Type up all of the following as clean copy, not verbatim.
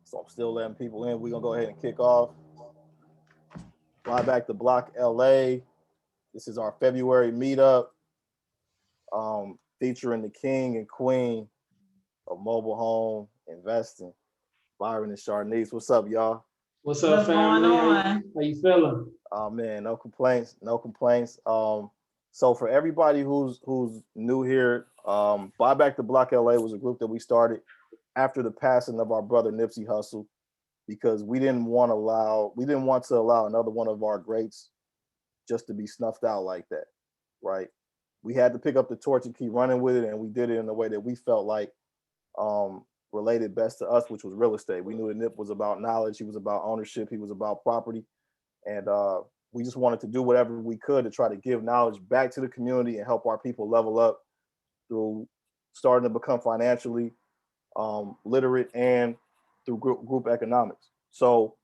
So I'm still letting people in. We're gonna go ahead and kick off. Fly back to Block LA. This is our February meetup, featuring the king and queen of mobile home investing, Byron and Sharnice. What's up, y'all? What's up, What's going family? on? How you feeling? Oh man, no complaints, no complaints. So for everybody who's new here, Buy Back the Block LA was a group that we started after the passing of our brother Nipsey Hussle, because we didn't want to allow another one of our greats just to be snuffed out like that, right? We had to pick up the torch and keep running with it, and we did it in a way that we felt like related best to us, which was real estate. We knew that Nip was about knowledge, he was about ownership, he was about property, and we just wanted to do whatever we could to try to give knowledge back to the community and help our people level up through starting to become financially literate and through group economics. So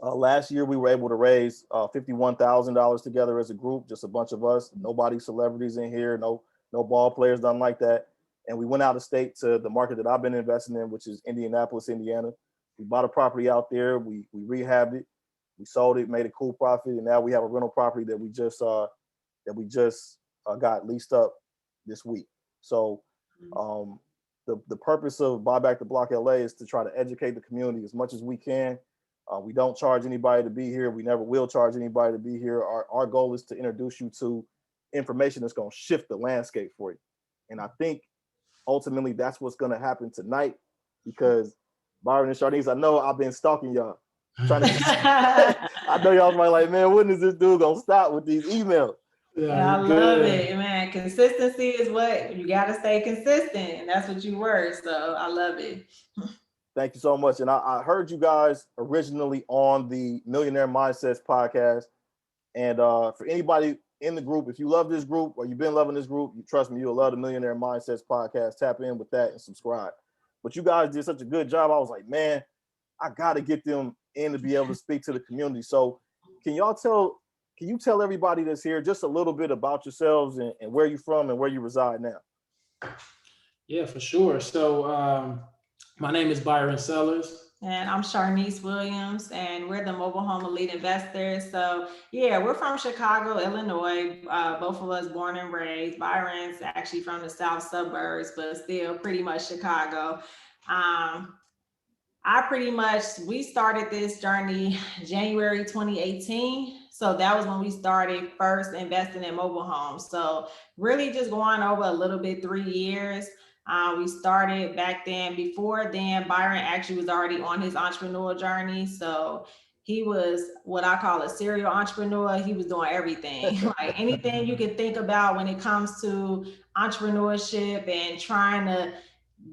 last year we were able to raise $51,000 together as a group, just a bunch of us, nobody celebrities in here, no ball players, nothing like that. And we went out of state to the market that I've been investing in, which is Indianapolis, Indiana. We bought a property out there, we rehabbed it, we sold it, made a cool profit, and now we have a rental property that we just got leased up this week. So the purpose of Buy Back the Block LA is to try to educate the community as much as we can. We don't charge anybody to be here. We never will charge anybody to be here. Our goal is to introduce you to information that's going to shift the landscape for you. And I think ultimately that's what's going to happen tonight, because Byron and Sharnice, I know I've been stalking y'all. Trying to I know y'all might like, man, when is this dude going to stop with these emails? Yeah, I love it, man. Consistency is what you got to stay consistent, and that's what you were. So I love it. Thank you so much. And I heard you guys originally on the Millionaire Mindsets podcast. And for anybody in the group, if you love this group or you've been loving this group, you trust me, you'll love the Millionaire Mindsets podcast. Tap in with that and subscribe. But you guys did such a good job. I was like, man, I got to get them in to be able to speak to the community. So can you tell everybody that's here just a little bit about yourselves and where you're from and where you reside now? Yeah, for sure. So my name is Byron Sellers. And I'm Sharnice Williams, and we're the Mobile Home Elite Investors. So yeah, we're from Chicago, Illinois. Both of us born and raised. Byron's actually from the south suburbs, but still pretty much Chicago. We started this journey January 2018. So that was when we started first investing in mobile homes. So really just going over a little bit, 3 years. We started back then. Before then, Byron actually was already on his entrepreneurial journey. So he was what I call a serial entrepreneur. He was doing everything, like anything you can think about when it comes to entrepreneurship and trying to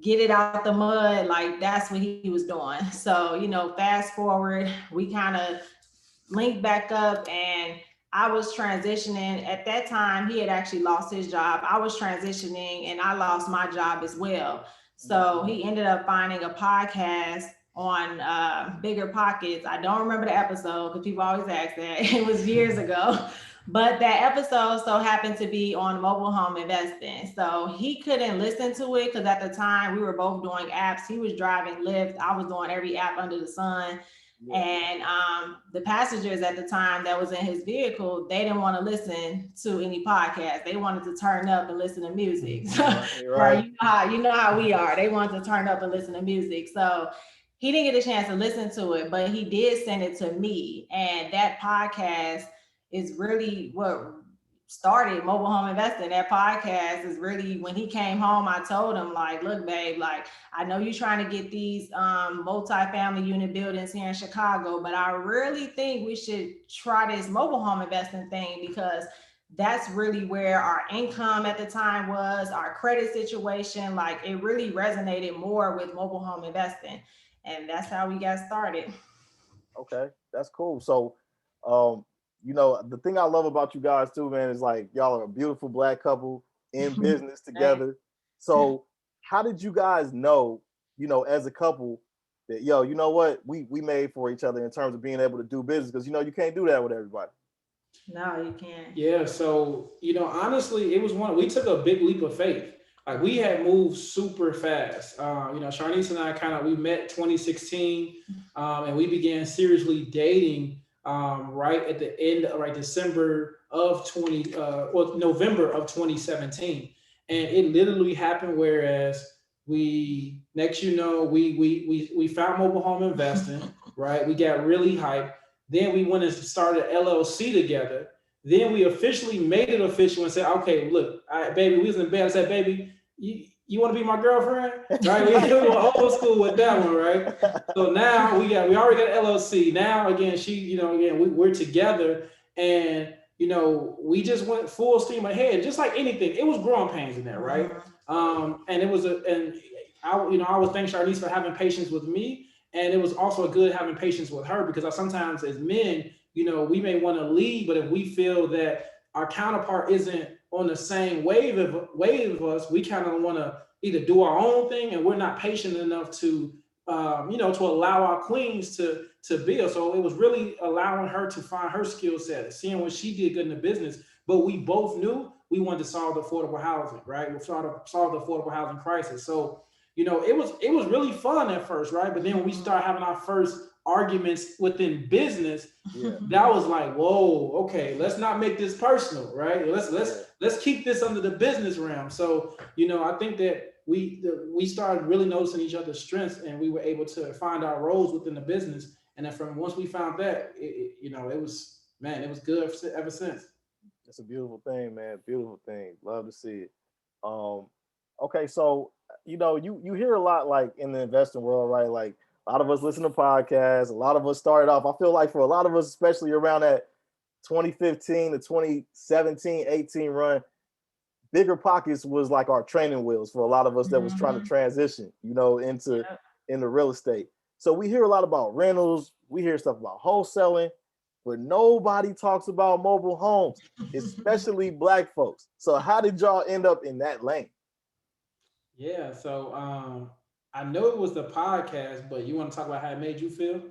get it out the mud. Like that's what he was doing. So, fast forward, we kind of linked back up, and I was transitioning. At that time, he had actually lost his job. I was transitioning and I lost my job as well. So he ended up finding a podcast on Bigger Pockets. I don't remember the episode because people always ask that. It was years ago. But that episode so happened to be on mobile home investing. So he couldn't listen to it because at the time we were both doing apps. He was driving Lyft. I was doing every app under the sun. Yeah. And the passengers at the time that was in his vehicle, they didn't want to listen to any podcast. They wanted to turn up and listen to music. Right. You know how we are. They wanted to turn up and listen to music. So he didn't get a chance to listen to it, but he did send it to me. And that podcast is really what started mobile home investing. That podcast is really, when he came home, I told him, like, look, babe, like, I know you're trying to get these multi-family unit buildings here in Chicago, but I really think we should try this mobile home investing thing, because that's really where our income at the time was, our credit situation. Like, it really resonated more with mobile home investing. And that's how we got started. Okay, that's cool. So, the thing I love about you guys too, man, is like y'all are a beautiful Black couple in business together. So how did you guys know, as a couple that, you know what, we made for each other in terms of being able to do business? Because, you can't do that with everybody. No, you can't. Yeah. So, honestly, it was we took a big leap of faith. like we had moved super fast. Sharnice and I we met 2016, and we began seriously dating right at the end, right December of November of 2017, and it literally happened. Whereas we found mobile home investing, right? We got really hyped. Then we went and started LLC together. Then we officially made it official and said, okay, look, baby, we was in bed. I said, baby, you want to be my girlfriend? Right? We were old school with that one, right? So now we already got LLC. Now again, we're together, and we just went full steam ahead, just like anything. It was growing pains in there, right? And I would thank Sharnice for having patience with me, and it was also good having patience with her, because sometimes as men, we may want to lead, but if we feel that our counterpart isn't on the same wave of us, we kind of want to either do our own thing, and we're not patient enough to to allow our queens to build. So it was really allowing her to find her skill set, seeing what she did good in the business. But we both knew we wanted to solve the affordable housing, right? We solve the affordable housing crisis. So it was really fun at first, right? But then when we start having our first arguments within business, that was like, whoa, okay, let's not make this personal, right? Let's keep this under the business realm. So I think that we started really noticing each other's strengths, and we were able to find our roles within the business. And then from once we found that, it was good ever since. It's a beautiful thing, man. Beautiful thing. Love to see it. Okay, so you hear a lot, like, in the investing world, right? Like, a lot of us listen to podcasts. A lot of us started off. I feel like for a lot of us, especially around that 2015 to 2017, 18 run, Bigger Pockets was like our training wheels for a lot of us that was trying to transition, into real estate. So we hear a lot about rentals. We hear stuff about wholesaling, but nobody talks about mobile homes, especially Black folks. So how did y'all end up in that lane? Yeah, so I know it was the podcast, but you want to talk about how it made you feel?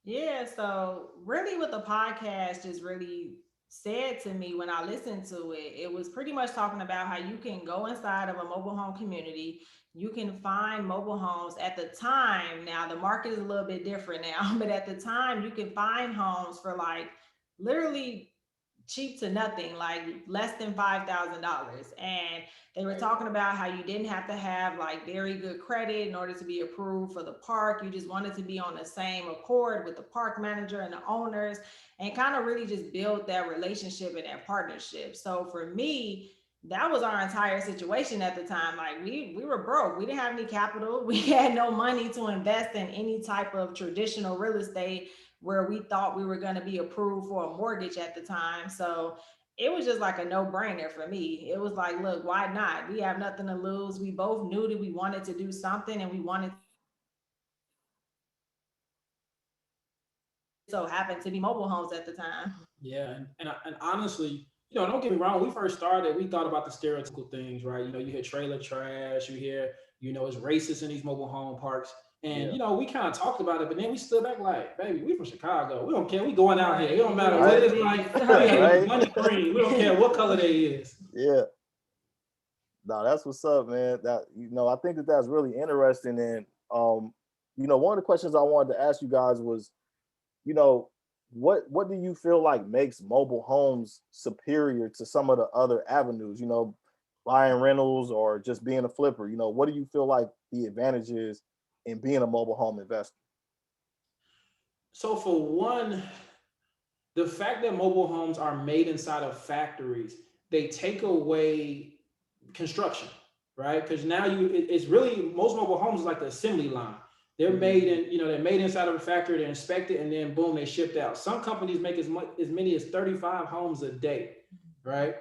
Yeah, so really what the podcast just really said to me when I listened to it, it was pretty much talking about how you can go inside of a mobile home community. You can find mobile homes at the time. Now, the market is a little bit different now, but at the time, you can find homes for like literally cheap to nothing, like less than $5,000. And they were talking about how you didn't have to have like very good credit in order to be approved for the park. You just wanted to be on the same accord with the park manager and the owners, and kind of really just build that relationship and that partnership. So for me, that was our entire situation at the time. Like we were broke. We didn't have any capital. We had no money to invest in any type of traditional real estate where we thought we were going to be approved for a mortgage at the time. So it was just like a no-brainer for me. It was like, look, why not? We have nothing to lose. We both knew that we wanted to do something, and we wanted, so happened to be mobile homes at the time. Yeah, and honestly, don't get me wrong. When we first started, we thought about the stereotypical things, right? You hear trailer trash, you hear, it's racist in these mobile home parks. And we kind of talked about it, but then we stood back like, baby, we from Chicago. We don't care. We going out here. It don't matter what it's like. Right. Money green. We don't care what color they is. Yeah. No, that's what's up, man. That I think that's really interesting. And one of the questions I wanted to ask you guys was, what do you feel like makes mobile homes superior to some of the other avenues? Buying rentals or just being a flipper. What do you feel like the advantage is in being a mobile home investor? So for one, the fact that mobile homes are made inside of factories, they take away construction, right? Because now it's really, most mobile homes is like the assembly line. They're made they're made inside of a factory, they're inspected, and then boom, they shipped out. Some companies make as many as 35 homes a day, right?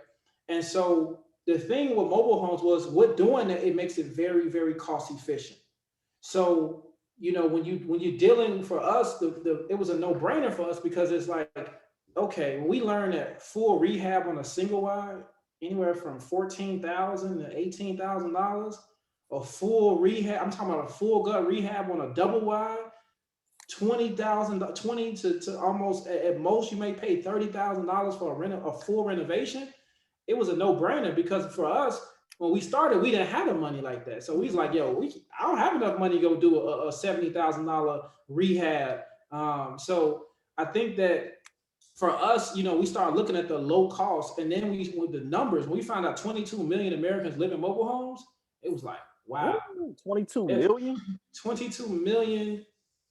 And so the thing with mobile homes was, what doing that, it makes it very, very cost efficient. So when you're dealing, for us, it was a no-brainer for us, because it's like, okay, when we learned that full rehab on a single wide, anywhere from $14,000 to $18,000. A full rehab, I'm talking about a full gut rehab on a double wide, 20,000, 20 to almost, at most you may pay $30,000 for a full renovation. It was a no-brainer, because for us, when we started, we didn't have the money like that. So we was like, yo, I don't have enough money to go do a $70,000 rehab. So I think that for us, you know, we started looking at the low cost, and then with the numbers, when we found out 22 million Americans live in mobile homes, it was like, wow. Ooh, 22 million? 22 million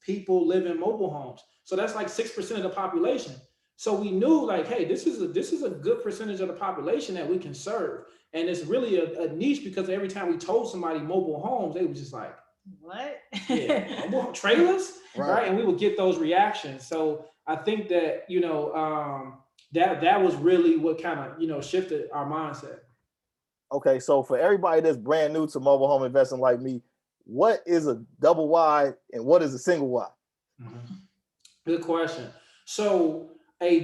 people live in mobile homes. So that's like 6% of the population. So we knew like, hey, this is a good percentage of the population that we can serve. And it's really a niche, because every time we told somebody mobile homes, they was just like, what? yeah, mobile trailers, right? And we would get those reactions. So I think that, you know, that was really what kind of, you know, shifted our mindset. Okay, so for everybody that's brand new to mobile home investing like me, what is a double wide and what is a single wide? Mm-hmm. Good question. So a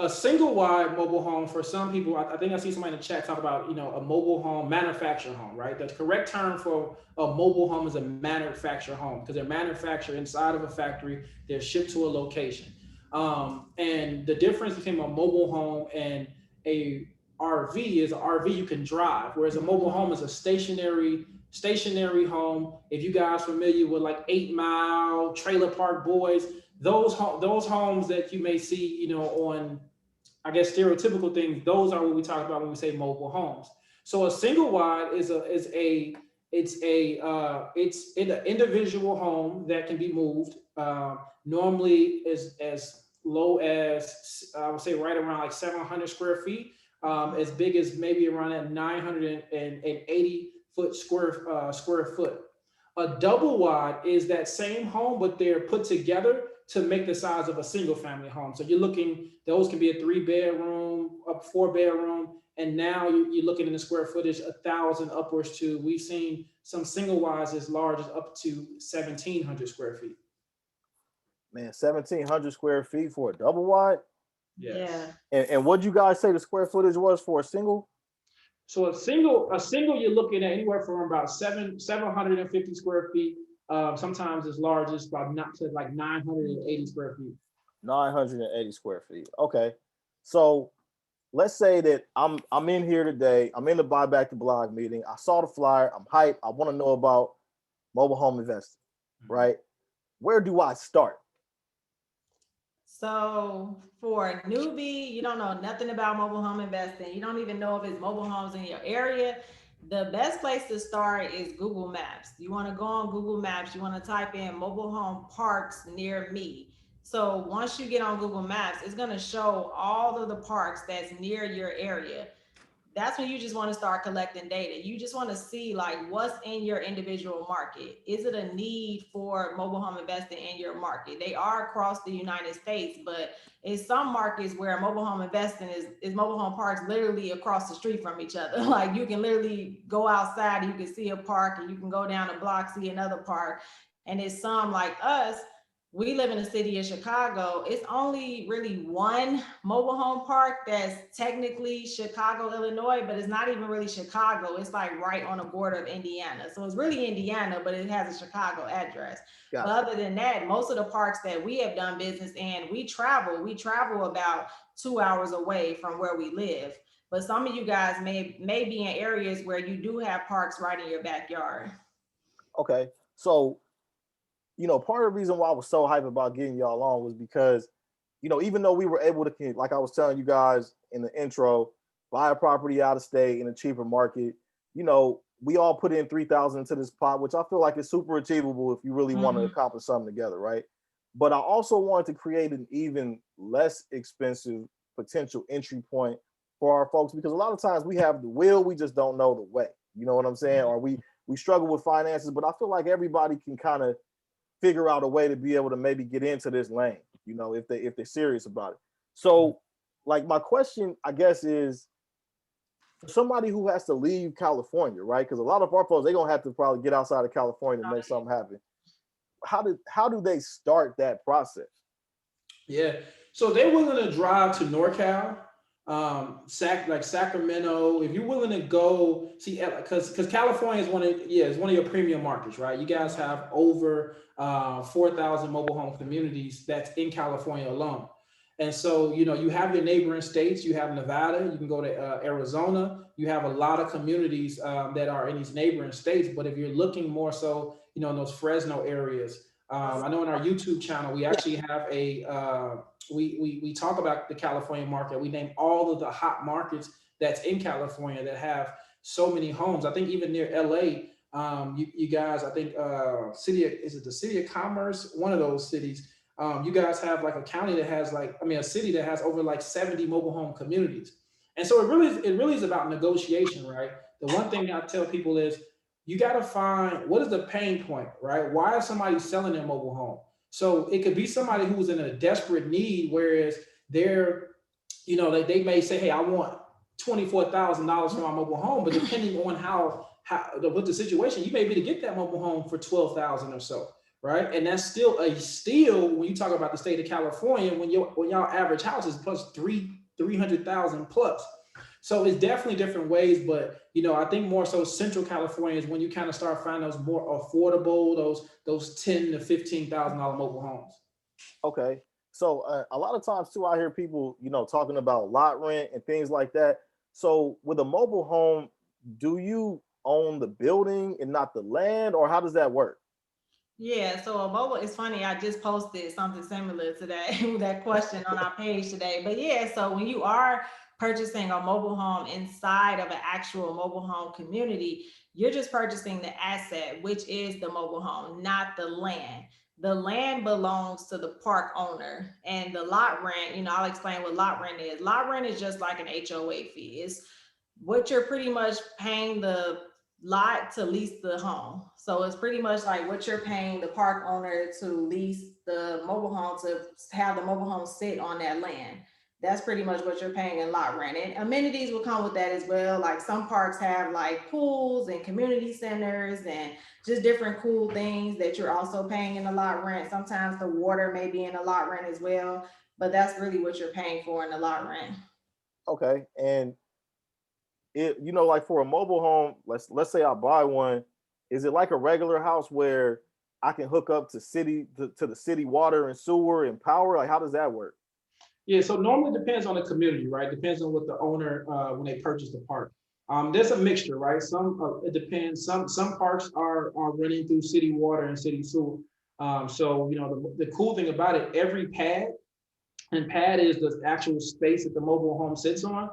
single wide mobile home for some people, I think I see somebody in the chat talk about, you know, a mobile home, manufactured home, right? The correct term for a mobile home is a manufactured home, because they're manufactured inside of a factory, they're shipped to a location. And the difference between a mobile home and a RV is an RV you can drive, whereas a mobile home is a stationary home. If you guys familiar with like 8 Mile, Trailer Park Boys, those homes that you may see, you know, on, I guess, stereotypical things, those are what we talk about when we say mobile homes. So a single wide is an individual home that can be moved. Normally as low as, I would say, right around like 700 square feet, as big as maybe around that 980 foot square foot. A double wide is that same home, but they're put together to make the size of a single family home. So you're looking, those can be a 3-bedroom, up 4-bedroom, and now you're looking in the square footage 1,000 upwards to, we've seen some single wides as large as up to 1,700 square feet. Man, 1,700 square feet for a double wide? Yes. Yeah. And what'd you guys say the square footage was for a single? So a single, you're looking at anywhere from about 750 square feet. Sometimes as large as about not to like 980 square feet. 980 square feet. Okay. So let's say that I'm in here today. I'm in the Buy Back the Blog meeting. I saw the flyer. I'm hyped. I want to know about mobile home investing, right? Where do I start? So for a newbie, you don't know nothing about mobile home investing. You don't even know if it's mobile homes in your area. The best place to start is Google Maps. You want to go on Google Maps. You want to type in mobile home parks near me. So once you get on Google Maps, it's going to show all of the parks that's near your area. That's when you just want to start collecting data. You just want to see like what's in your individual market. Is it a need for mobile home investing in your market? They are across the United States, but in some markets where mobile home investing is mobile home parks literally across the street from each other. Like you can literally go outside and you can see a park, and you can go down a block, see another park. And it's some like us, we live in the city of Chicago. It's only really one mobile home park that's technically Chicago, Illinois, but it's not even really Chicago. It's like right on the border of Indiana. So it's really Indiana, but it has a Chicago address. But other than that, most of the parks that we have done business in, we travel about 2 hours away from where we live. But some of you guys may be in areas where you do have parks right in your backyard. Okay. So, you know, part of the reason why I was so hyped about getting y'all on was because, you know, even though we were able to, like I was telling you guys in the intro, buy a property out of state in a cheaper market, you know, we all put in 3,000 into this pot, which I feel like is super achievable if you really want to accomplish something together, right? But I also wanted to create an even less expensive potential entry point for our folks, because a lot of times we have the will, we just don't know the way. You know what I'm saying? Or we struggle with finances, but I feel like everybody can kind of figure out a way to be able to maybe get into this lane, you know, if they're serious about it. So like my question, I guess, is for somebody who has to leave California, right? Because a lot of our folks, they're gonna have to probably get outside of California to make something happen. How do they start that process? Yeah. So they're willing to drive to NorCal, like Sacramento. If you're willing to go see, because California is one of your premium markets, right? You guys have over 4,000 mobile home communities that's in California alone. And so, you know, you have your neighboring states. You have Nevada. You can go to Arizona. You have a lot of communities that are in these neighboring states. But if you're looking more so, you know, in those Fresno areas, I know in our YouTube channel we actually have a we talk about the California market. We name all of the hot markets that's in California that have so many homes. I think even near LA, you guys, I think is it the City of Commerce? One of those cities. You guys have like a county that has like, I mean, a city that has over like 70 mobile home communities. And so it really is about negotiation, right? The one thing I tell people is you got to find what is the pain point, right? Why is somebody selling their mobile home? So it could be somebody who's in a desperate need, whereas they're, you know, they may say, hey, I want $24,000 for my mobile home, but depending on what the situation, you may be able to get that mobile home for $12,000 or so, right? And that's still a steal when you talk about the state of California, when y'all average house is plus 300,000 plus. So it's definitely different ways, but you know, I think more so Central California is when you kind of start finding those more affordable, those $10,000 to $15,000 mobile homes. Okay. So a lot of times too, I hear people, you know, talking about lot rent and things like that. So with a mobile home, do you own the building and not the land, or how does that work? Yeah, so a mobile, it's funny, I just posted something similar to that, that question on our page today. But yeah, so when you are purchasing a mobile home inside of an actual mobile home community, you're just purchasing the asset, which is the mobile home, not the land. The land belongs to the park owner, and the lot rent, you know, I'll explain what lot rent is. Lot rent is just like an HOA fee. It's what you're pretty much paying the lot to lease the home. So it's pretty much like what you're paying the park owner to lease the mobile home, to have the mobile home sit on that land. That's pretty much what you're paying in lot rent. And amenities will come with that as well. Like some parks have like pools and community centers and just different cool things that you're also paying in the lot rent. Sometimes the water may be in the lot rent as well, but that's really what you're paying for in the lot rent. Okay. And it, you know, like for a mobile home, let's say I buy one, is it like a regular house where I can hook up to the city water and sewer and power? Like how does that work? Yeah, so normally it depends on the community, right? Depends on what the owner when they purchase the park. There's a mixture, right? Some it depends. Some parks are running through city water and city sewer. So you know the cool thing about it, every pad, and pad is the actual space that the mobile home sits on,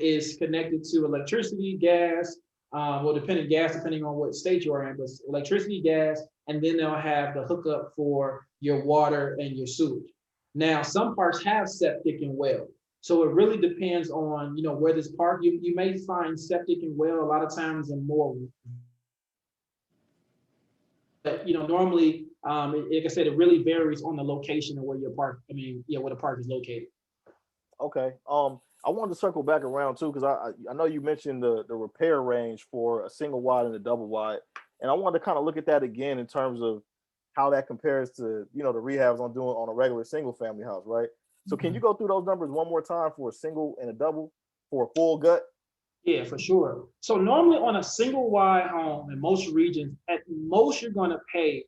is connected to electricity, gas, well, depending on what state you are in, but electricity, gas, and then they'll have the hookup for your water and your sewage. Now, some parks have septic and well. So it really depends on, you know, where this park, you may find septic and well a lot of times in more, but, you know, normally, like I said, it really varies on the location of where your park, where the park is located. Okay. I wanted to circle back around too, because I know you mentioned the repair range for a single wide and a double wide, and I wanted to kind of look at that again in terms of how that compares to, you know, the rehabs I'm doing on a regular single family house, right? So can you go through those numbers one more time for a single and a double for a full gut? Yeah, for sure. So normally on a single wide home in most regions, at most you're going to pay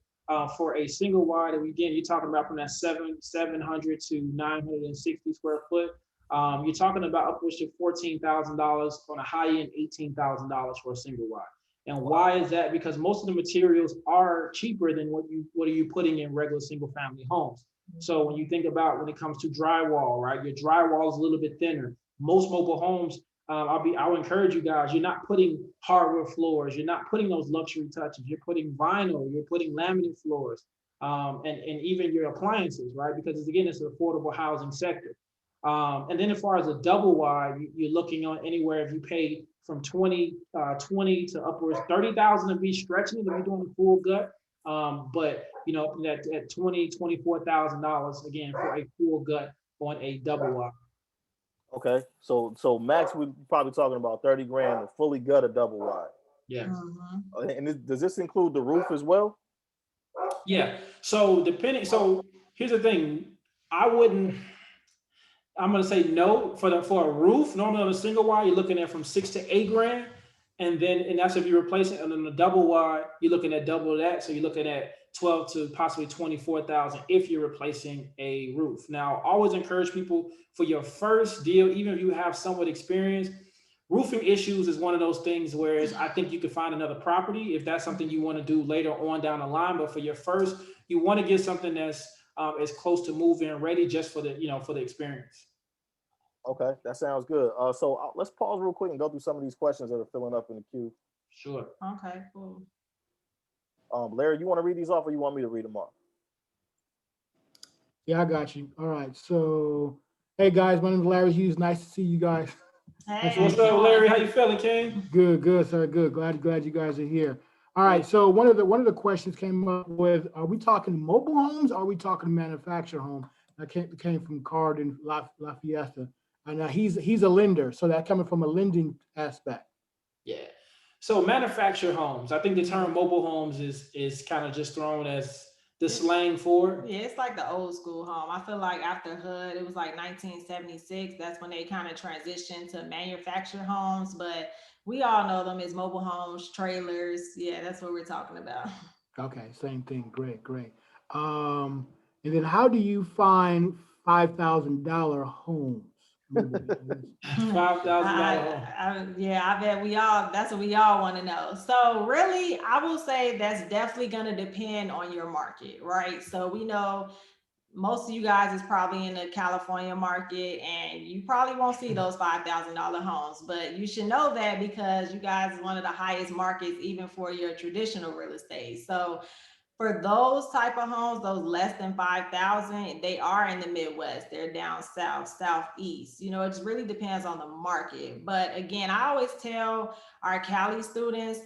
for a single wide. And again, you're talking about from that 700 to 960 square foot. You're talking about upwards to $14,000 on a high end, $18,000 for a single wide. And why is that? Because most of the materials are cheaper than what are you putting in regular single family homes. So when you think about when it comes to drywall, right? Your drywall is a little bit thinner. Most mobile homes, I'll encourage you guys, you're not putting hardwood floors, you're not putting those luxury touches, you're putting vinyl, you're putting laminate floors, and even your appliances, right? Because again, it's an affordable housing sector. And then as far as a double wide, you're looking on anywhere if you pay from 20 to upwards 30,000 to be stretching it if you're doing a full gut. But you know, at $24,000 again for a full gut on a double wide. Okay. So max, we're probably talking about 30 grand to fully gut a double wide. Yeah. Mhm. And does this include the roof as well? Yeah. So here's the thing. I'm gonna say no for a roof. Normally on a single wide, you're looking at from 6 to 8 grand. And that's if you replace it. And then the double wide, you're looking at double that. So you're looking at 12 to possibly 24,000 if you're replacing a roof. Now, always encourage people for your first deal, even if you have somewhat experience, roofing issues is one of those things where I think you could find another property if that's something you want to do later on down the line. But for your first, you want to get something that's as close to move-in ready just for the, for the experience. Okay, that sounds good. So let's pause real quick and go through some of these questions that are filling up in the queue. Sure. Okay, cool. Larry, you want to read these off or you want me to read them off? Yeah, I got you. All right. So, hey guys, my name is Larry Hughes. Nice to see you guys. Hey, What's up, Larry? How you feeling, King? Good, sir. Good. Glad you guys are here. All right. So one of the questions came up with: are we talking mobile homes? Or are we talking manufactured home? That came from Card and La Fiesta, and he's a lender, so that coming from a lending aspect. Yeah. So manufactured homes. I think the term mobile homes is kind of just thrown as the slang for it. Yeah, it's like the old school home. I feel like after HUD, it was like 1976. That's when they kind of transitioned to manufactured homes. But we all know them as mobile homes, trailers. Yeah, that's what we're talking about. Okay, same thing. Great. And then how do you find $5,000 homes? $5,000. Yeah, I bet that's what we all want to know. So really, I will say that's definitely going to depend on your market, right? So we know most of you guys is probably in the California market and you probably won't see those $5,000 homes, but you should know that because you guys is one of the highest markets even for your traditional real estate. So for those type of homes, those less than 5,000, they are in the Midwest. They're down south, southeast. It just really depends on the market. But again, I always tell our Cali students,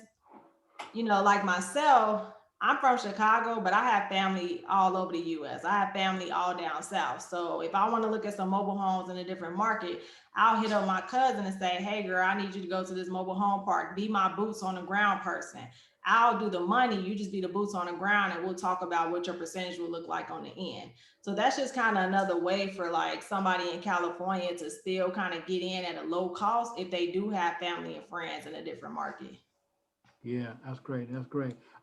like myself, I'm from Chicago, but I have family all over the US. I have family all down south. So if I want to look at some mobile homes in a different market, I'll hit up my cousin and say, hey girl, I need you to go to this mobile home park. Be my boots on the ground person. I'll do the money. You just be the boots on the ground and we'll talk about what your percentage will look like on the end. So that's just kind of another way for like somebody in California to still kind of get in at a low cost if they do have family and friends in a different market. Yeah, that's great.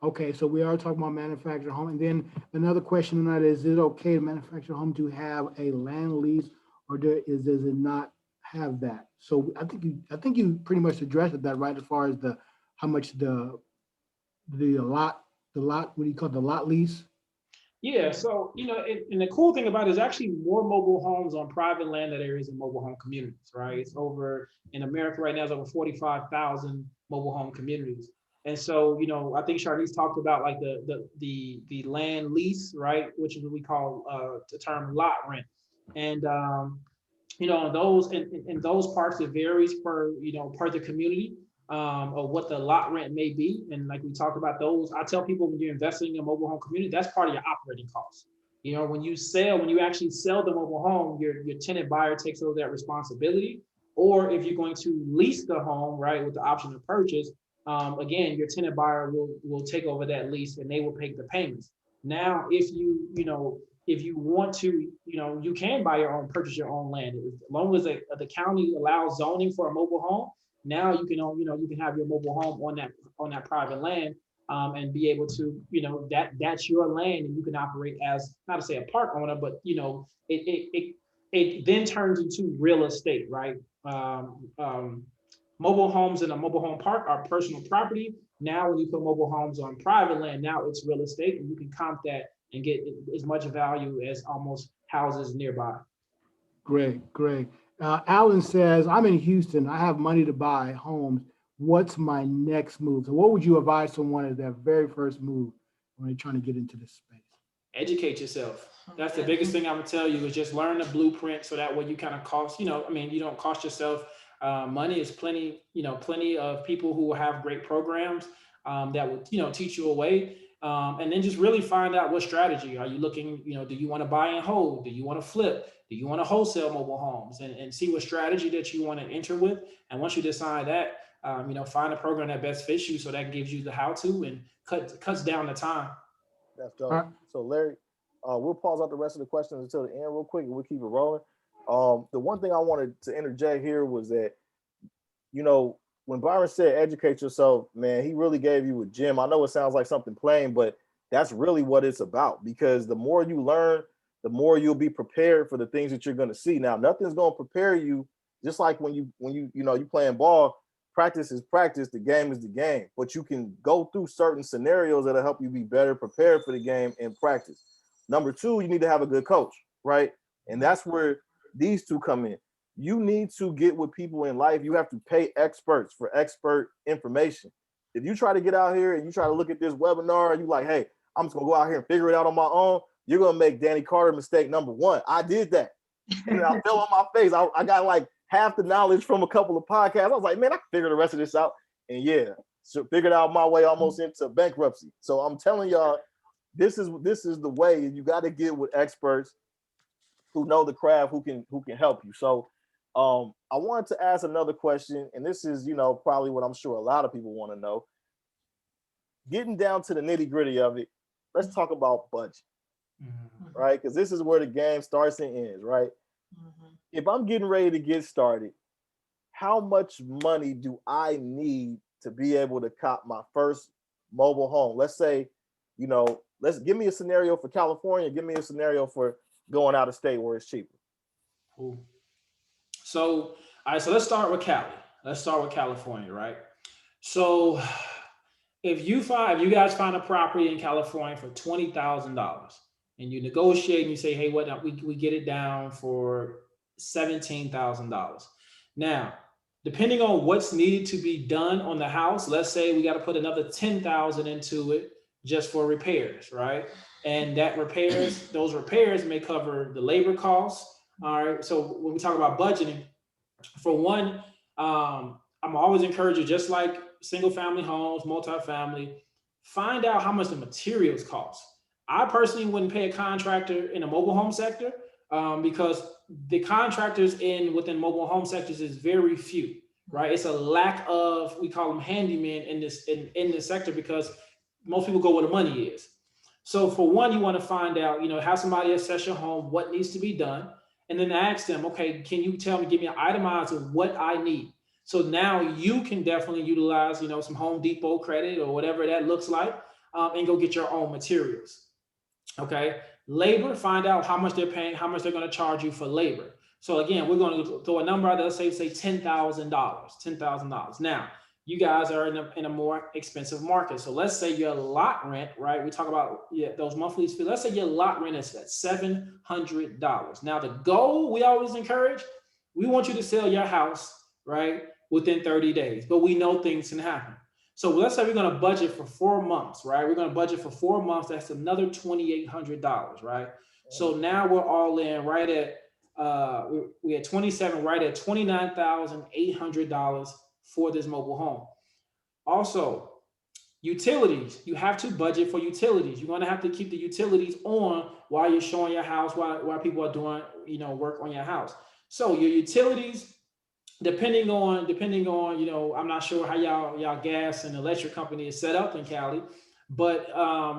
Okay, so we are talking about manufactured home. And then another question on that is it okay to manufacture a home to have a land lease or does it not have that? So I think you pretty much addressed that, right? As far as how much the lot, what do you call it, the lot lease? Yeah, so and the cool thing about it is actually more mobile homes on private land than there is in mobile home communities, right? It's over in America right now, it's over 45,000 mobile home communities. And so, I think Sharnice talked about like the land lease, right? Which is what we call the term lot rent. And those in those parts, it varies per the community of what the lot rent may be. And like we talked about those, I tell people when you're investing in a mobile home community, that's part of your operating costs. When you actually sell the mobile home, your tenant buyer takes over that responsibility. Or if you're going to lease the home, right, with the option to purchase, again, your tenant buyer will take over that lease and they will pay the payments. Now, if you want to, you can buy your own, purchase your own land. As long as the county allows zoning for a mobile home, now you can have your mobile home on that private land and be able to, that's your land and you can operate as, not to say a park owner, but it then turns into real estate, right? Mobile homes in a mobile home park are personal property. Now, when you put mobile homes on private land, now it's real estate and you can comp that and get as much value as almost houses nearby. Great. Alan says, I'm in Houston. I have money to buy homes. What's my next move? So what would you advise someone as their very first move when they're trying to get into this space? Educate yourself. That's the biggest thing I'm gonna tell you is just learn the blueprint so that way you kind of cost, you don't cost yourself money. Is plenty of people who have great programs that will, teach you a way. And then just really find out what strategy are you looking, do you want to buy and hold? Do you want to flip? Do you want to wholesale mobile homes and see what strategy that you want to enter with? And once you decide that, find a program that best fits you so that gives you the how-to and cuts down the time. That's dope. So Larry, we'll pause out the rest of the questions until the end real quick and we'll keep it rolling. The one thing I wanted to interject here was that, when Byron said educate yourself, man, he really gave you a gem. I know it sounds like something plain, but That's really what it's about, because the more you learn, the more you'll be prepared for the things that you're going to see. Now, nothing's going to prepare you, just like when you playing ball, practice is practice, the game is the game, but you can go through certain scenarios that'll help you be better prepared for the game in practice. Number two, you need to have a good coach, right? And that's where these two come in. You need to get with people in life. You have to pay experts for expert information. If you try to get out here and you try to look at this webinar and you like, hey, I'm just gonna go out here and figure it out on my own, you're gonna make Danny Carter mistake number one. I did that. And I fell on my face. I got like half the knowledge from a couple of podcasts. I was like, man, I can figure the rest of this out. And yeah, so figured out my way almost into bankruptcy. So I'm telling y'all, this is the way. You got to get with experts who know the craft, who can help you. So I wanted to ask another question, and this is, probably what I'm sure a lot of people want to know. Getting down to the nitty gritty of it, let's talk about budget, right? Because this is where the game starts and ends, right? If I'm getting ready to get started, how much money do I need to be able to cop my first mobile home? Let's say, let's give me a scenario for California. Give me a scenario for going out of state where it's cheaper. Cool. So, all right, so let's start with Cali. Let's start with California, right? So if you guys find a property in California for $20,000 and you negotiate and you say, hey, we get it down for $17,000. Now, depending on what's needed to be done on the house, let's say we got to put another $10,000 into it just for repairs, right? And those repairs may cover the labor costs. All right. So when we talk about budgeting, for one, I'm always encourage you, just like single family homes, multifamily, find out how much the materials cost. I personally wouldn't pay a contractor in a mobile home sector because the contractors within mobile home sectors is very few, right? It's a lack of, we call them handymen in this sector because most people go where the money is. So for one, you want to find out, have somebody assess your home, what needs to be done. And then ask them, okay, can you give me an itemized of what I need? So now you can definitely utilize, some Home Depot credit or whatever that looks like, and go get your own materials. Okay. Labor, find out how much they're paying, how much they're going to charge you for labor. So again, we're going to throw a number out there, say $10,000. Now, you guys are in a more expensive market. So let's say your lot rent, right? We talk about those monthly fees. Let's say your lot rent is at $700. Now the goal we always encourage, we want you to sell your house, right, within 30 days, but we know things can happen. So let's say we're going to budget for 4 months, right? We're going to budget for 4 months. That's another $2,800, right? So now we're all in right at, we had 27, right at $29,800 for this mobile home. Also, utilities, you have to budget for utilities. You're going to have to keep the utilities on while you're showing your house, while people are doing, work on your house. So your utilities, depending on, I'm not sure how y'all gas and electric company is set up in Cali, but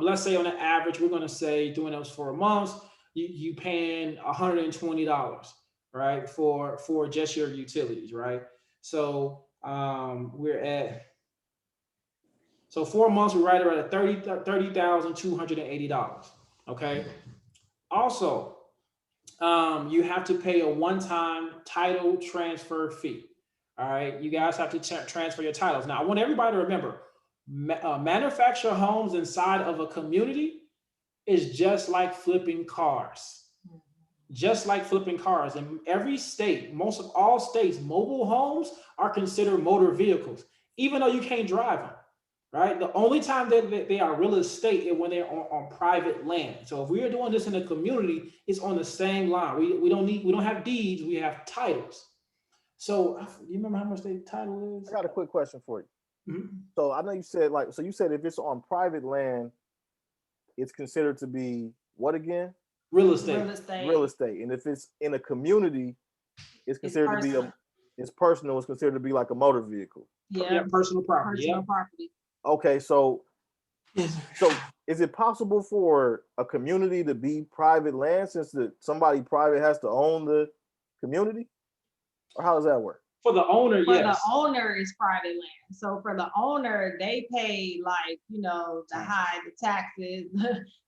let's say on an average, we're going to say doing those for a month, you paying $120, right? For just your utilities, right? So we're at, so 4 months, we're right around $30,280. Okay. Also, you have to pay a one-time title transfer fee. All right. You guys have to transfer your titles. Now, I want everybody to remember, manufactured homes inside of a community is just like flipping cars. Just like flipping cars. In every state, most of all states, mobile homes are considered motor vehicles, even though you can't drive them, right? The only time that they are real estate is when they're on private land. So if we are doing this in a community, it's on the same line. We don't have deeds, we have titles. So do you remember how much the title is? I got a quick question for you. Mm-hmm. So I know you said you said if it's on private land, it's considered to be what again? Real estate. Real estate. And if it's in a community, it's considered to be it's personal. It's considered to be like a motor vehicle. Yeah, personal property. Property. Okay, so is it possible for a community to be private land since somebody private has to own the community? Or how does that work? For the owner, For yes. the owner, is private land. So for the owner, they pay like, the taxes.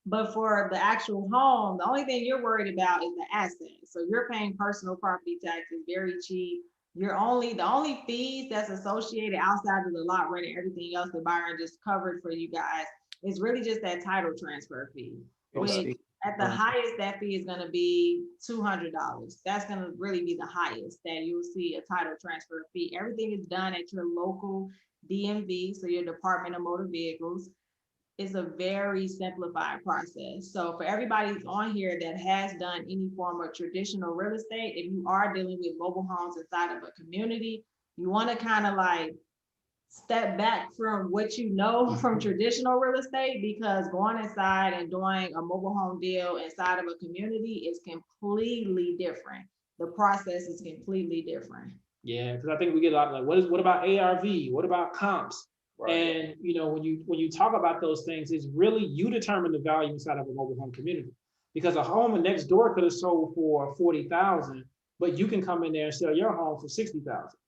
But for the actual home, the only thing you're worried about is the asset. So you're paying personal property taxes, very cheap. The only fees that's associated outside of the lot rent and everything else that Byron just covered for you guys is really just that title transfer fee, which at the highest, that fee is gonna be $200. That's gonna really be the highest that you'll see a title transfer fee. Everything is done at your local DMV, so your Department of Motor Vehicles. It's a very simplified process. So for everybody who's on here that has done any form of traditional real estate, if you are dealing with mobile homes inside of a community, you wanna kind of like step back from what you know from traditional real estate, because going inside and doing a mobile home deal inside of a community is completely different. The process is completely different. Yeah, because I think we get a lot of like, what about ARV? What about comps? Right. And when you talk about those things, it's really you determine the value inside of a mobile home community. Because a home next door could have sold for 40,000, but you can come in there and sell your home for 60,000.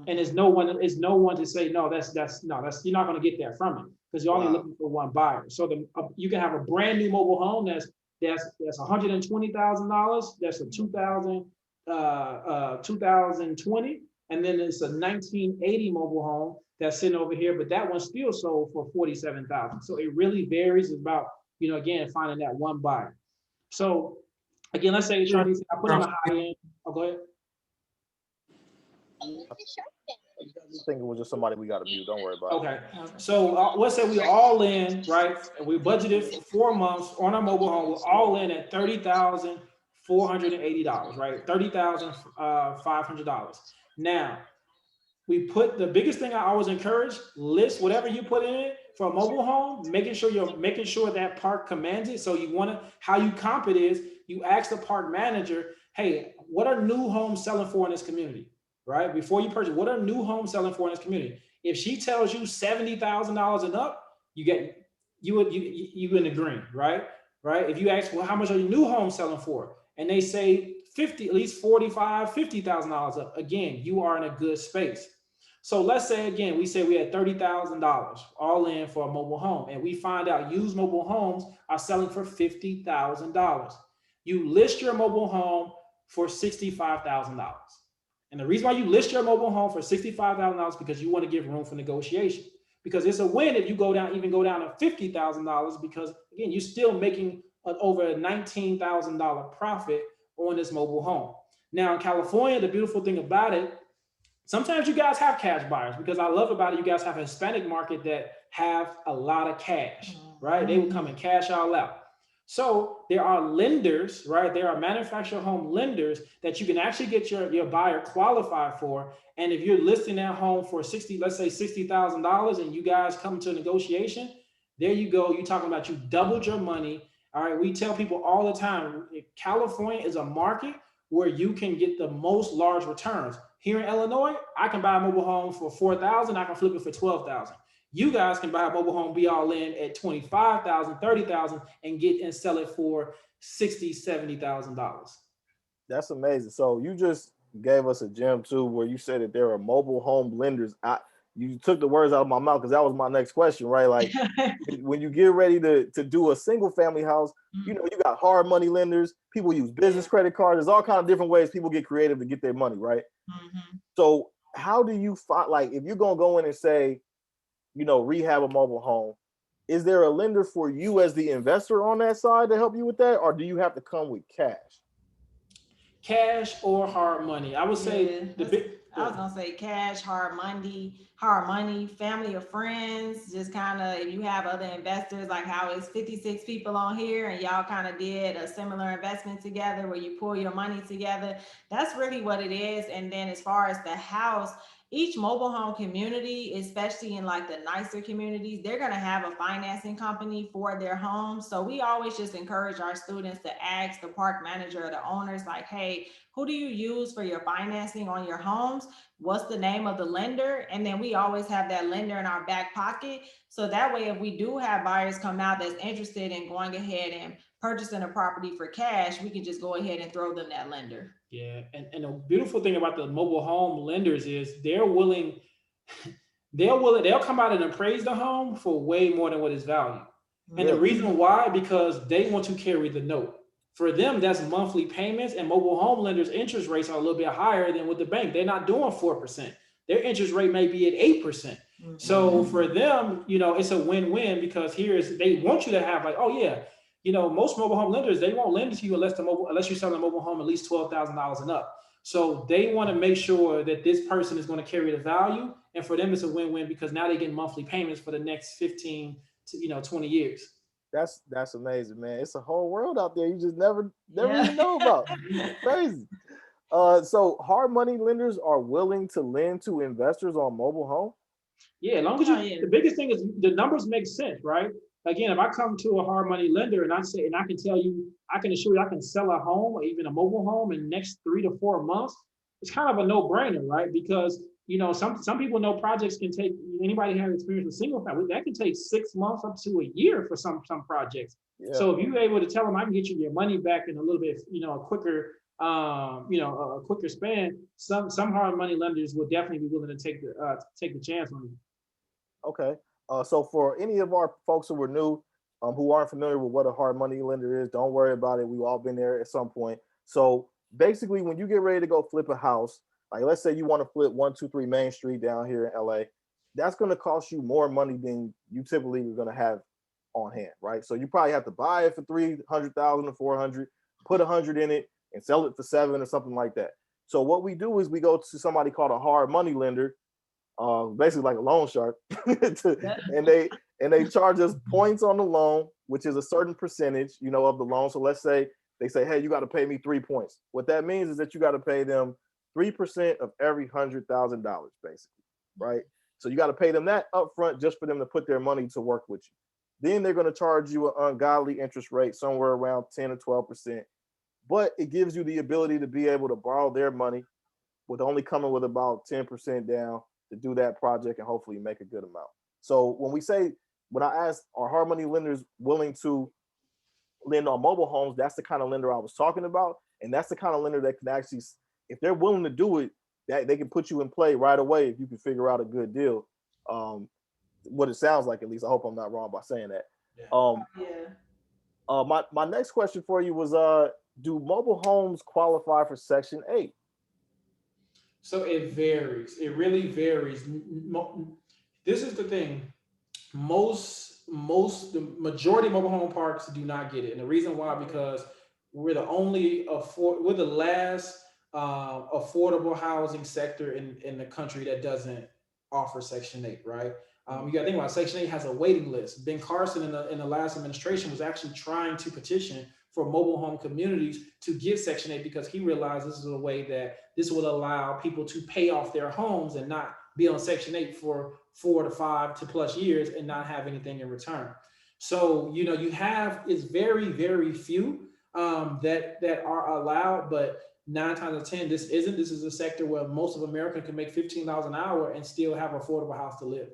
And there's no one to say, no, that's you're not going to get that from it, because you're only looking for one buyer. So you can have a brand new mobile home that's $120,000. That's a 2020, and then it's a 1980 mobile home that's sitting over here, but that one still sold for 47,000. So it really varies. It's about again finding that one buyer. So again, let's say Sharnice, I put on a high end. Oh, go ahead. I think it was just somebody we got to mute. Don't worry about it. Okay, so let's say we're all in, right? And we budgeted for 4 months on our mobile home. We're all in at $30,480, right? $30,500. Now, we put the biggest thing I always encourage: list whatever you put in it for a mobile home, making sure that park commands it. So how you comp it is you ask the park manager, hey, what are new homes selling for in this community? Right? Before you purchase, what are new homes selling for in this community? If she tells you $70,000 and up, you in the green, right? Right? If you ask, well, how much are your new homes selling for? And they say at least $45,000, $50,000 up, again, you are in a good space. So let's say again, we say we had $30,000 all in for a mobile home, and we find out used mobile homes are selling for $50,000. You list your mobile home for $65,000. And the reason why you list your mobile home for $65,000 because you want to give room for negotiation. Because it's a win if you go down to $50,000, because again, you're still making over a $19,000 profit on this mobile home. Now in California, the beautiful thing about it, sometimes you guys have cash buyers, because I love about it, you guys have a Hispanic market that have a lot of cash, right? They would come and cash all out. So there are lenders, right? There are manufactured home lenders that you can actually get your buyer qualified for. And if you're listing that home for let's say $60,000, and you guys come to a negotiation, there you go. You're talking about you doubled your money. All right. We tell people all the time, California is a market where you can get the most large returns. Here in Illinois, I can buy a mobile home for $4,000. I can flip it for $12,000. You guys can buy a mobile home, be all in at $25,000, $30,000, and sell it for $60,000, $70,000. That's amazing. So you just gave us a gem too, where you said that there are mobile home lenders. You took the words out of my mouth, because that was my next question, right? Like when you get ready to do a single family house, you got hard money lenders. People use business credit cards. There's all kinds of different ways people get creative to get their money, right? Mm-hmm. So how do you find, like, if you're gonna go in and say, rehab a mobile home, is there a lender for you as the investor on that side to help you with that? Or do you have to come with cash? Cash or hard money? I would say I was gonna say cash, hard money, family or friends. Just kind of, if you have other investors, like how it's 56 people on here and y'all kind of did a similar investment together where you pull your money together. That's really what it is. And then as far as the house, each mobile home community, especially in like the nicer communities, they're going to have a financing company for their homes. So we always just encourage our students to ask the park manager or the owners, like, hey, who do you use for your financing on your homes? what's the name of the lender, and then we always have that lender in our back pocket. So that way, if we do have buyers come out that's interested in going ahead and purchasing a property for cash, we can just go ahead and throw them that lender. Yeah, and the beautiful thing about the mobile home lenders is they'll come out and appraise the home for way more than what it's valued. And the reason why, because they want to carry the note. For them, that's monthly payments, and mobile home lenders' interest rates are a little bit higher than with the bank. They're not doing 4%. Their interest rate may be at 8%. So for them, it's a win-win, because they want you to have like, oh yeah, most mobile home lenders, they won't lend to you unless you're selling a mobile home at least $12,000 and up. So they want to make sure that this person is going to carry the value, and for them, it's a win-win, because now they get monthly payments for the next 15 to 20 years. That's amazing, man. It's a whole world out there you just never even know about. Crazy. So hard money lenders are willing to lend to investors on mobile home? Yeah, as long as the biggest thing is the numbers make sense, right? Again, if I come to a hard money lender and I can tell you, I can assure you I can sell a home or even a mobile home in the next 3 to 4 months, it's kind of a no-brainer, right? Because some people know projects can take, anybody have experience with single family, that can take 6 months up to a year for some projects. Yeah. So if you're able to tell them, I can get you your money back in a little bit, a quicker, a quicker span, some hard money lenders will definitely be willing to take the chance on you. Okay. So for any of our folks who are new, who aren't familiar with what a hard money lender is, don't worry about it. We've all been there at some point. So basically, when you get ready to go flip a house, like let's say you want to flip 123 Main Street down here in LA, that's going to cost you more money than you typically are going to have on hand, right? So you probably have to buy it for 300,000 or 400, put 100 in it, and sell it for 7 or something like that. So what we do is we go to somebody called a hard money lender, basically like a loan shark, and they charge us points on the loan, which is a certain percentage, of the loan. So let's say they say, hey, you got to pay me 3 points. What that means is that you got to pay them 3% of every $100,000, basically, right? So you got to pay them that upfront just for them to put their money to work with you. Then they're going to charge you an ungodly interest rate, somewhere around 10 or 12%. But it gives you the ability to be able to borrow their money with only coming with about 10% down to do that project and hopefully make a good amount. So when I asked, are hard money lenders willing to lend on mobile homes, that's the kind of lender I was talking about. And that's the kind of lender that can actually, if they're willing to do it, that they can put you in play right away if you can figure out a good deal. What it sounds like, at least. I hope I'm not wrong by saying that. My next question for you was, do mobile homes qualify for Section 8? So it varies. It really varies. This is the thing. The majority of mobile home parks do not get it, and the reason why, because we're the last affordable housing sector in the country that doesn't offer Section 8, right? You got to think about it. Section 8 has a waiting list. Ben Carson in the last administration was actually trying to petition for mobile home communities to get Section 8, because he realized this is a way that this will allow people to pay off their homes and not be on Section 8 for 4 to 5 to plus years and not have anything in return. So, it's very, very few that are allowed, but 9 times out of 10, this is a sector where most of America can make $15 an hour and still have an affordable house to live.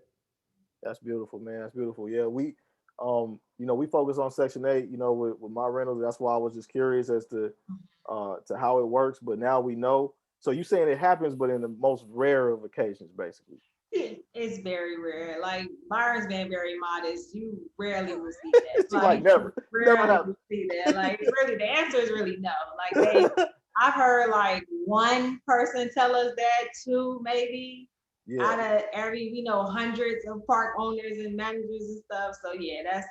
That's beautiful, man. That's beautiful. Yeah, we focus on Section 8, with my rentals. That's why I was just curious as to how it works. But now we know. So you're saying it happens, but in the most rare of occasions, basically. It's very rare. Like Byron's been very modest. You rarely will see that. Like never. Rarely will see that. Like really, the answer is really no. Like I've heard like one person tell us that, 2 maybe. Yeah. Out of every, hundreds of park owners and managers and stuff. So yeah,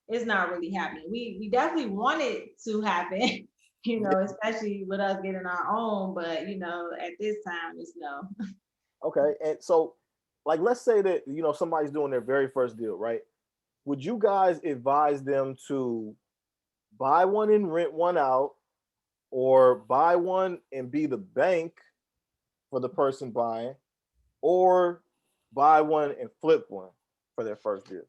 it's not really happening. We definitely want it to happen, especially with us getting our own, but at this time it's no. Okay. And so like, let's say that, somebody's doing their very first deal, right? Would you guys advise them to buy one and rent one out, or buy one and be the bank for the person buying, or buy one and flip one for their first deal?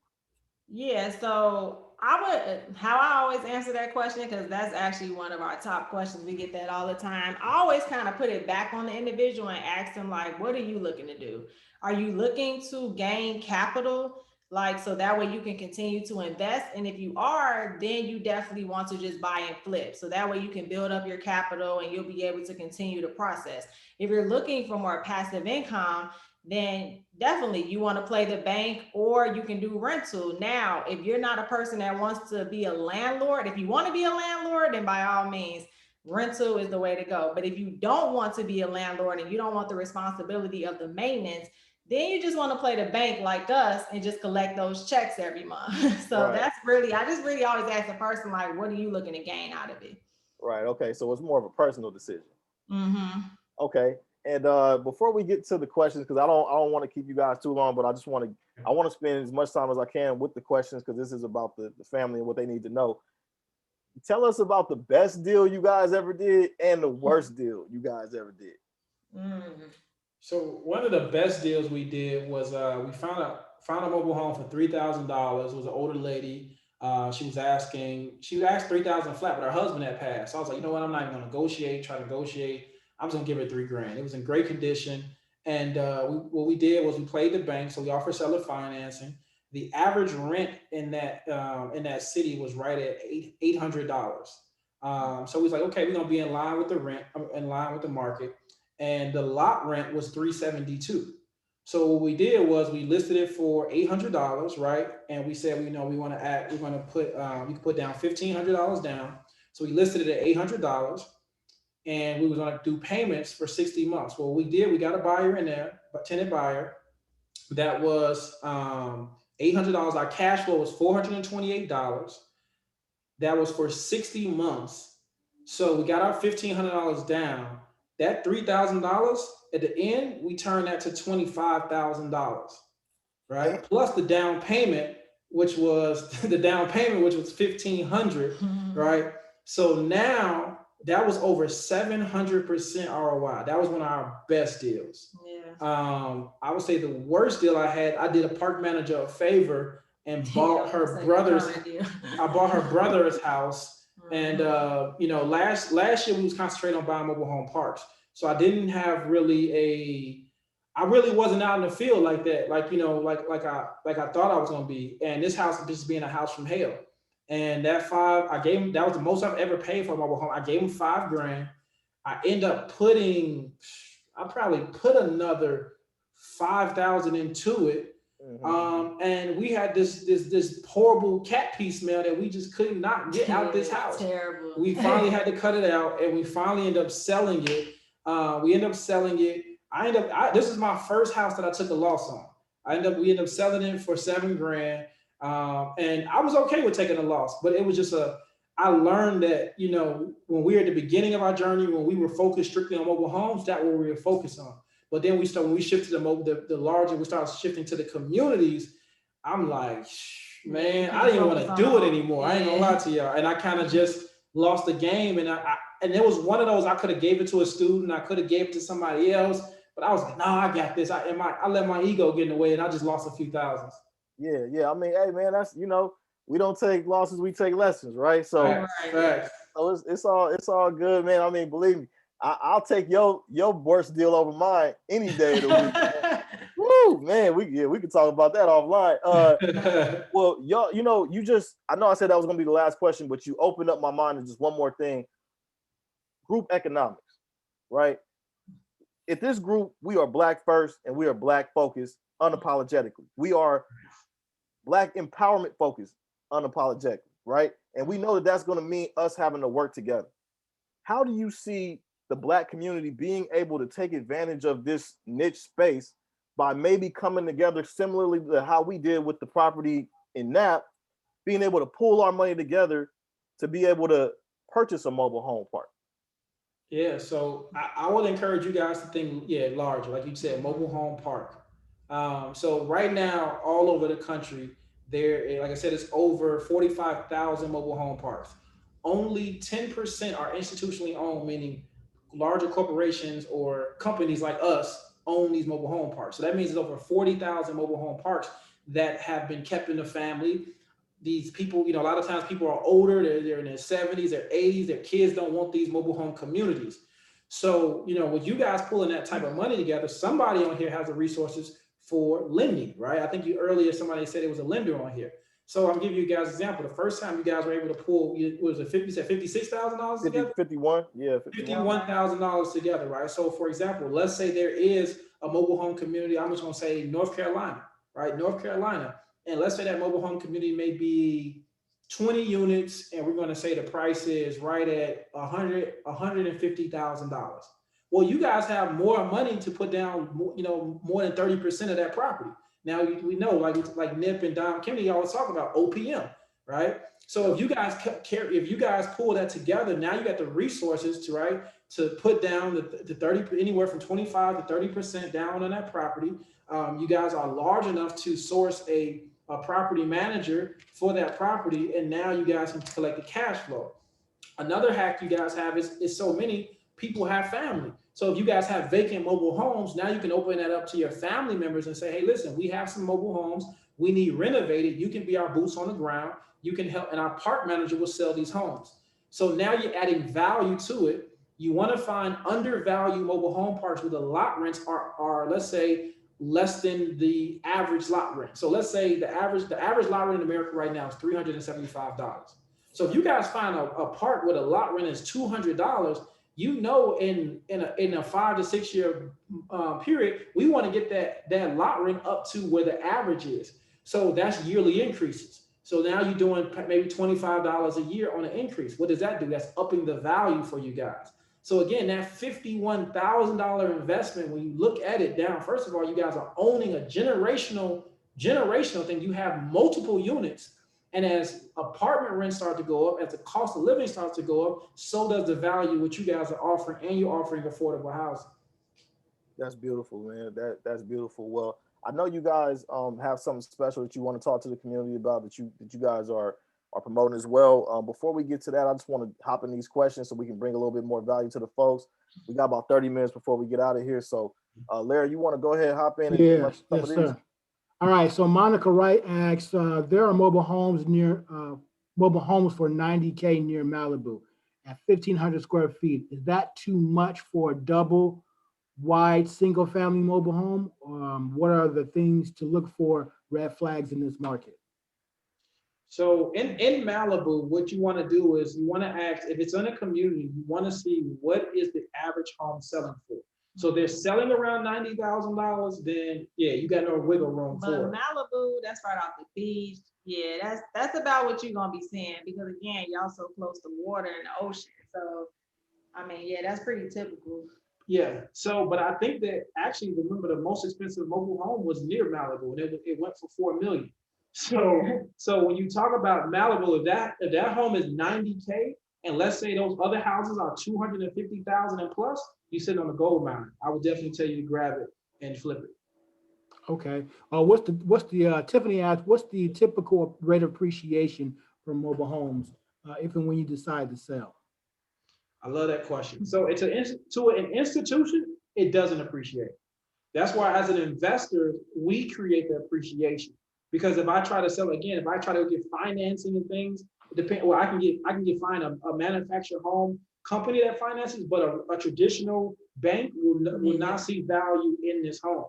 Yeah, so how I always answer that question, because that's actually one of our top questions. We get that all the time. I always kind of put it back on the individual and ask them, like, what are you looking to do? Are you looking to gain capital? Like, so that way you can continue to invest. And if you are, then you definitely want to just buy and flip. So that way you can build up your capital and you'll be able to continue the process. If you're looking for more passive income, then definitely you want to play the bank, or you can do rental. Now, if you're not a person that wants to be a landlord, if you want to be a landlord, then by all means, rental is the way to go. But if you don't want to be a landlord and you don't want the responsibility of the maintenance, then you just want to play the bank like us and just collect those checks every month. So Right. that's really, I just really always ask the person, like, what are you looking to gain out of it? Right. Okay. So it's more of a personal decision. Mm-hmm. Okay. And before we get to the questions, because I don't want to keep you guys too long, but I want to spend as much time as I can with the questions, because this is about the family and what they need to know. Tell us about the best deal you guys ever did and the worst deal you guys ever did. Mm-hmm. So one of the best deals we did was we found a mobile home for $3,000. It was an older lady. She asked $3,000 flat, but her husband had passed. So I was like, you know what? I'm not even gonna try to negotiate. I'm just gonna give her $3,000. It was in great condition. And what we did was we played the bank. So we offered seller financing. The average rent in that city was right at $800. So we was like, okay, we're gonna be in line with the rent, in line with the market, and the lot rent was $372. So what we did was we listed it for $800, right? And we said, we want to add, we're going to put, you can put down $1,500 down. So we listed it at $800, and we were going to do payments for 60 months. Well, we did. We got a buyer in there, a tenant buyer. That was $800. Our cash flow was $428. That was for 60 months. So we got our $1,500 down. That $3,000 at the end, we turned that to $25,000, right? Plus the down payment, which was $1,500, right? So now that was over 700% ROI. That was one of our best deals. Yeah. I would say the worst deal I did a park manager a favor and bought her brother's. I bought her brother's house. And last year we was concentrating on buying mobile home parks. So I didn't have I really wasn't out in the field like that, like I thought I was gonna be. And this house just being a house from hell. And that was the most I've ever paid for a mobile home. I gave him $5,000. I probably put another 5,000 into it. And we had this horrible cat pee smell that we just could not get out this house. Terrible. We finally had to cut it out, and we finally ended up selling it. We ended up selling it. This is my first house that I took a loss on. We ended up selling it for $7,000. And I was okay with taking a loss, but it was just I learned that, when we were at the beginning of our journey, when we were focused strictly on mobile homes, that's what we were focused on. But then when we shifted to the larger, we started shifting to the communities. I'm like, man, I didn't even want to do it anymore. I ain't gonna lie to y'all. And I kind of just lost the game. And and it was one of those, I could have gave it to a student, I could have gave it to somebody else, but I was like, no, I got this. I let my ego get in the way, and I just lost a few thousands. Yeah. I mean, hey man, that's we don't take losses, we take lessons, right? So, right. So it's all good, man. I mean, believe me, I'll take your worst deal over mine any day of the week. Man. Woo, man, we can talk about that offline. Well, y'all, I know I said that was gonna be the last question, but you opened up my mind to just one more thing. Group economics, right? At this group, we are Black first and we are Black focused unapologetically. We are Black empowerment focused unapologetically, right? And we know that that's going to mean us having to work together. How do you see the Black community being able to take advantage of this niche space by maybe coming together similarly to how we did with the property in Nap, being able to pool our money together to be able to purchase a mobile home park? Yeah, so I would encourage you guys to think, larger, like you said, mobile home park. So right now, all over the country, like I said, it's over 45,000 mobile home parks. Only 10% are institutionally owned, meaning larger corporations or companies like us own these mobile home parks. So that means there's over 40,000 mobile home parks that have been kept in the family. these people, you know, a lot of times people are older, they're in their 70s, their 80s, their kids don't want these mobile home communities. So, you know, with you guys pulling that type of money together, somebody on here has the resources for lending, right? I think earlier somebody said it was a lender on here. So I'm giving you guys an example. The first time you guys were able to pull, what was it, $56,000 together? 51, yeah, $51,000 together, right? So for example, let's say there is a mobile home community, I'm just gonna say North Carolina, right? North Carolina. And let's say that mobile home community may be 20 units, and we're gonna say the price is right at $150,000. Well, you guys have more money to put down, you know, more than 30% of that property. Now we know, like Nip and Dom Kennedy always talk about OPM, right? So if you guys pull that together, now you got the resources to put down the 30, anywhere from 25 to 30% down on that property. You guys are large enough to source a property manager for that property, and now you guys can collect the cash flow. Another hack you guys have is so many people have family. So if you guys have vacant mobile homes, now you can open that up to your family members and say, hey, listen, we have some mobile homes. We need renovated. You can be our boots on the ground. You can help, and our park manager will sell these homes. So now you're adding value to it. You want to find undervalued mobile home parks where the lot rents are let's say, less than the average lot rent. So let's say the average lot rent in America right now is $375. So if you guys find a park where the lot rent is $200, you know, in a 5 to 6 year period, we want to get that lot rent up to where the average is. So that's yearly increases. So now you're doing maybe $25 a year on an increase. What does that do? That's upping the value for you guys. So again, that $51,000 investment, when you look at it down, first of all, you guys are owning a generational thing. You have multiple units. And as apartment rents start to go up, as the cost of living starts to go up, so does the value which you guys are offering, and you're offering affordable housing. that's beautiful, man. That's beautiful. Well, I know you guys have something special that you want to talk to the community about that you guys are promoting as well. Before we get to that, I just want to hop in these questions so we can bring a little bit more value to the folks. We got about 30 minutes before we get out of here. So Larry, you want to go ahead and hop in and Yes, some yes, of these? sir. All right, so Monica Wright asks, there are mobile homes for 90K near Malibu at 1,500 square feet. Is that too much for a double wide single family mobile home? What are the things to look for, red flags in this market? So in Malibu, what you want to do is you want to ask, if it's in a community, you want to see what is the average home selling for. So they're selling around $90,000, then yeah, you got no wiggle room But for it. Malibu, that's right off the beach. Yeah, that's about what you're gonna be seeing, because again, y'all so close to water and the ocean. So I mean, yeah, that's pretty typical. Yeah. So, but I think that actually, remember, the most expensive mobile home was near Malibu, and it went for $4 million. So when you talk about Malibu, if that home is 90K, and let's say those other houses are 250,000 and plus, you sit on a gold mine. I would definitely tell you to grab it and flip it. Okay. What's the Tiffany asked, what's the typical rate of appreciation for mobile homes if and when you decide to sell? I love that question. So it's to an institution, it doesn't appreciate. That's why as an investor, we create the appreciation. Because if I try to sell again, if I try to get financing and things, it depends. Well, I can find a manufactured home company that finances, but a traditional bank will not see value in this home.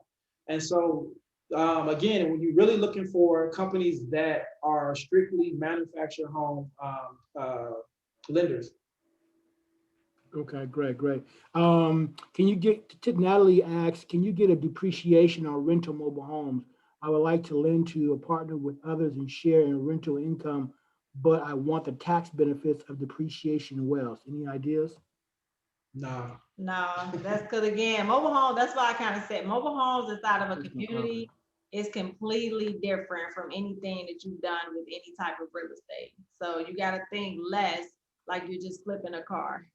And so again, when you're really looking for companies that are strictly manufactured home lenders. Okay, great. Can you Natalie asks, can you get a depreciation on rental mobile homes? I would like to lend to a partner with others and share in rental income, but I want the tax benefits of depreciation wells. Any ideas? No. No, that's because again, mobile home, that's why I kind of said mobile homes inside of a community is completely different from anything that you've done with any type of real estate. So you got to think less like you're just flipping a car.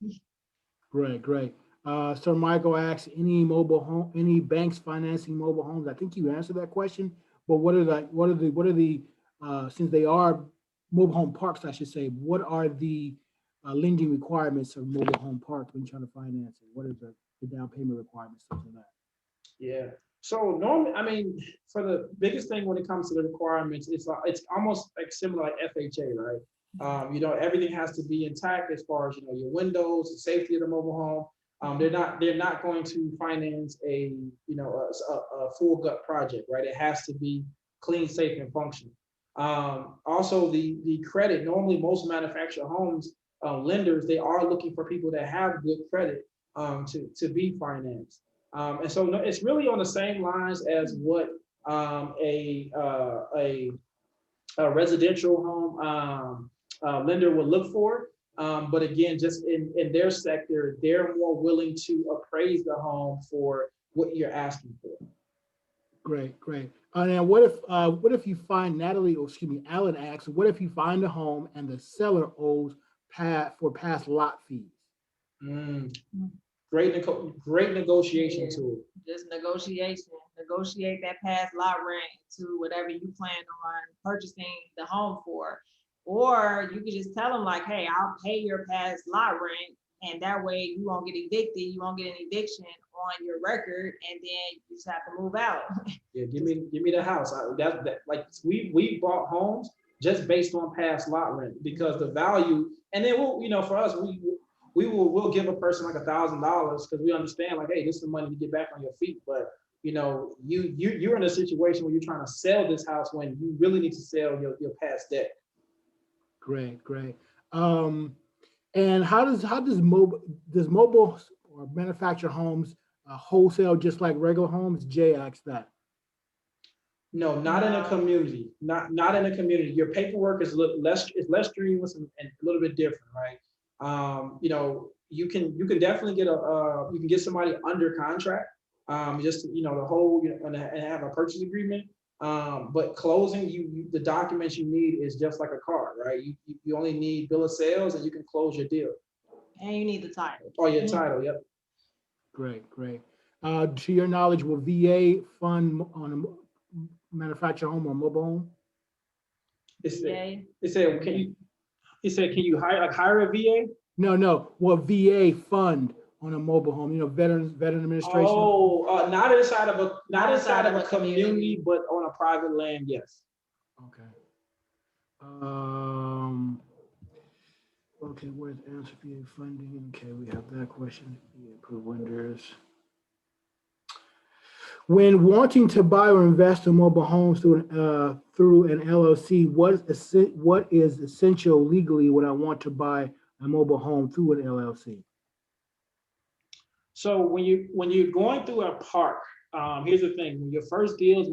Great. Sir Michael asks, any banks financing mobile homes? I think you answered that question, but what are the since they are mobile home parks, I should say, what are the lending requirements of mobile home parks when you're trying to finance it? What is the down payment requirements, stuff like that? Yeah. So normally, I mean, for the biggest thing when it comes to the requirements, it's almost like similar like FHA, right? Everything has to be intact as far as your windows, the safety of the mobile home. They're not going to finance a full gut project, right? It has to be clean, safe, and functional. Also, the credit. Normally, most manufactured homes lenders, they are looking for people that have good credit to be financed. And so it's really on the same lines as what a residential home lender would look for. But again, just in their sector, they're more willing to appraise the home for what you're asking for. Great, great. Now, what if you find Alan asks, what if you find a home and the seller owes past lot fees? Mm, great negotiation Yeah. tool. Just negotiate that past lot rent to whatever you plan on purchasing the home for. Or you could just tell them like, hey, I'll pay your past lot rent, and that way you won't get evicted, you won't get an eviction on your record, and then you just have to move out. Yeah, give me the house. Like we bought homes just based on past lot rent because the value, and then for us, we'll give a person like $1,000 because we understand like, hey, this is the money to get back on your feet. But you're in a situation where you're trying to sell this house when you really need to sell your past debt. Great, great. And how does mobile or manufactured homes wholesale just like regular homes? Jay asked that. No, not in a community. Not in a community. Your paperwork is less strenuous and a little bit different, right? You can definitely get somebody under contract, just the whole and have a purchase agreement. But closing, the documents you need is just like a car, right? You only need bill of sales and you can close your deal. And you need the title. Oh, your title, yep. Great, great. To your knowledge, will VA fund on a manufactured home or mobile home? It said, can you hire a VA? No. Will VA fund on a mobile home? Veteran administration. Oh, not inside of a community, but on a private land, yes. Okay. Okay, where's answer VA funding? Okay, we have that question. Approved lenders. When wanting to buy or invest in mobile homes through an LLC, what is essential legally when I want to buy a mobile home through an LLC? So when you're going through a park, here's the thing: when your first deals,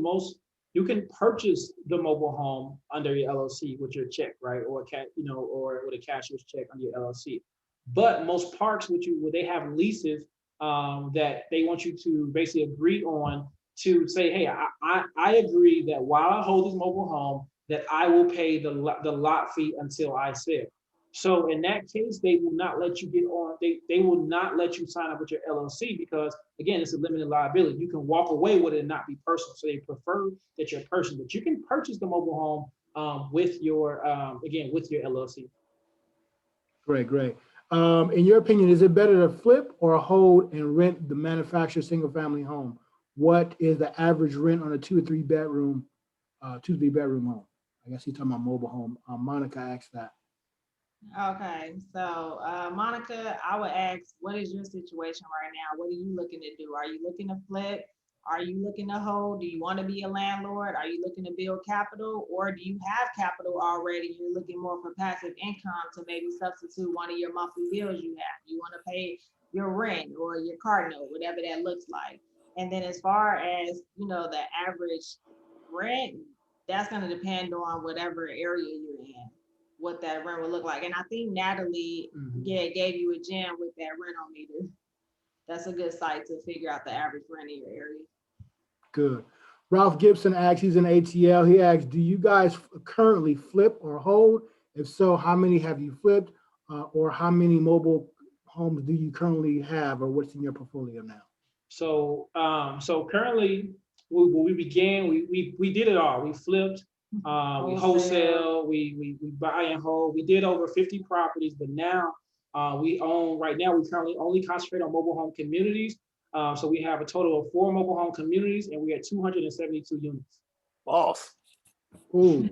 you can purchase the mobile home under your LLC with your check, right, or with a cashier's check on your LLC. But most parks, where they have leases that they want you to basically agree on to say, hey, I agree that while I hold this mobile home, that I will pay the lot fee until I sell. So in that case, they will not let you get on. They will not let you sign up with your LLC because again, it's a limited liability. You can walk away with it and not be personal. So they prefer that you're personal, but you can purchase the mobile home with your LLC. Great. In your opinion, is it better to flip or hold and rent the manufactured single family home? What is the average rent on a 2 or 3 bedroom home? I guess he's talking about mobile home. Monica asked that. Okay, so Monica, I would ask, what is your situation right now? What are you looking to do? Are you looking to flip? Are you looking to hold? Do you want to be a landlord? Are you looking to build capital, or do you have capital already? You're looking more for passive income to maybe substitute one of your monthly bills you have. You want to pay your rent or your car note, whatever that looks like. And then as far as the average rent, that's going to depend on whatever area you're in, what that rent would look like. And I think Natalie gave you a gem with that rent-o-meter. That's a good site to figure out the average rent in your area. Good. Ralph Gibson asks, he's in ATL. He asks, do you guys currently flip or hold? If so, how many have you flipped? Or how many mobile homes do you currently have, or what's in your portfolio now? So currently, when we began, we did it all. We flipped, we wholesale, we buy and hold. We did over 50 properties, but now we currently only concentrate on mobile home communities. So we have a total of 4 mobile home communities, and we had 272 units. Boss. Ooh,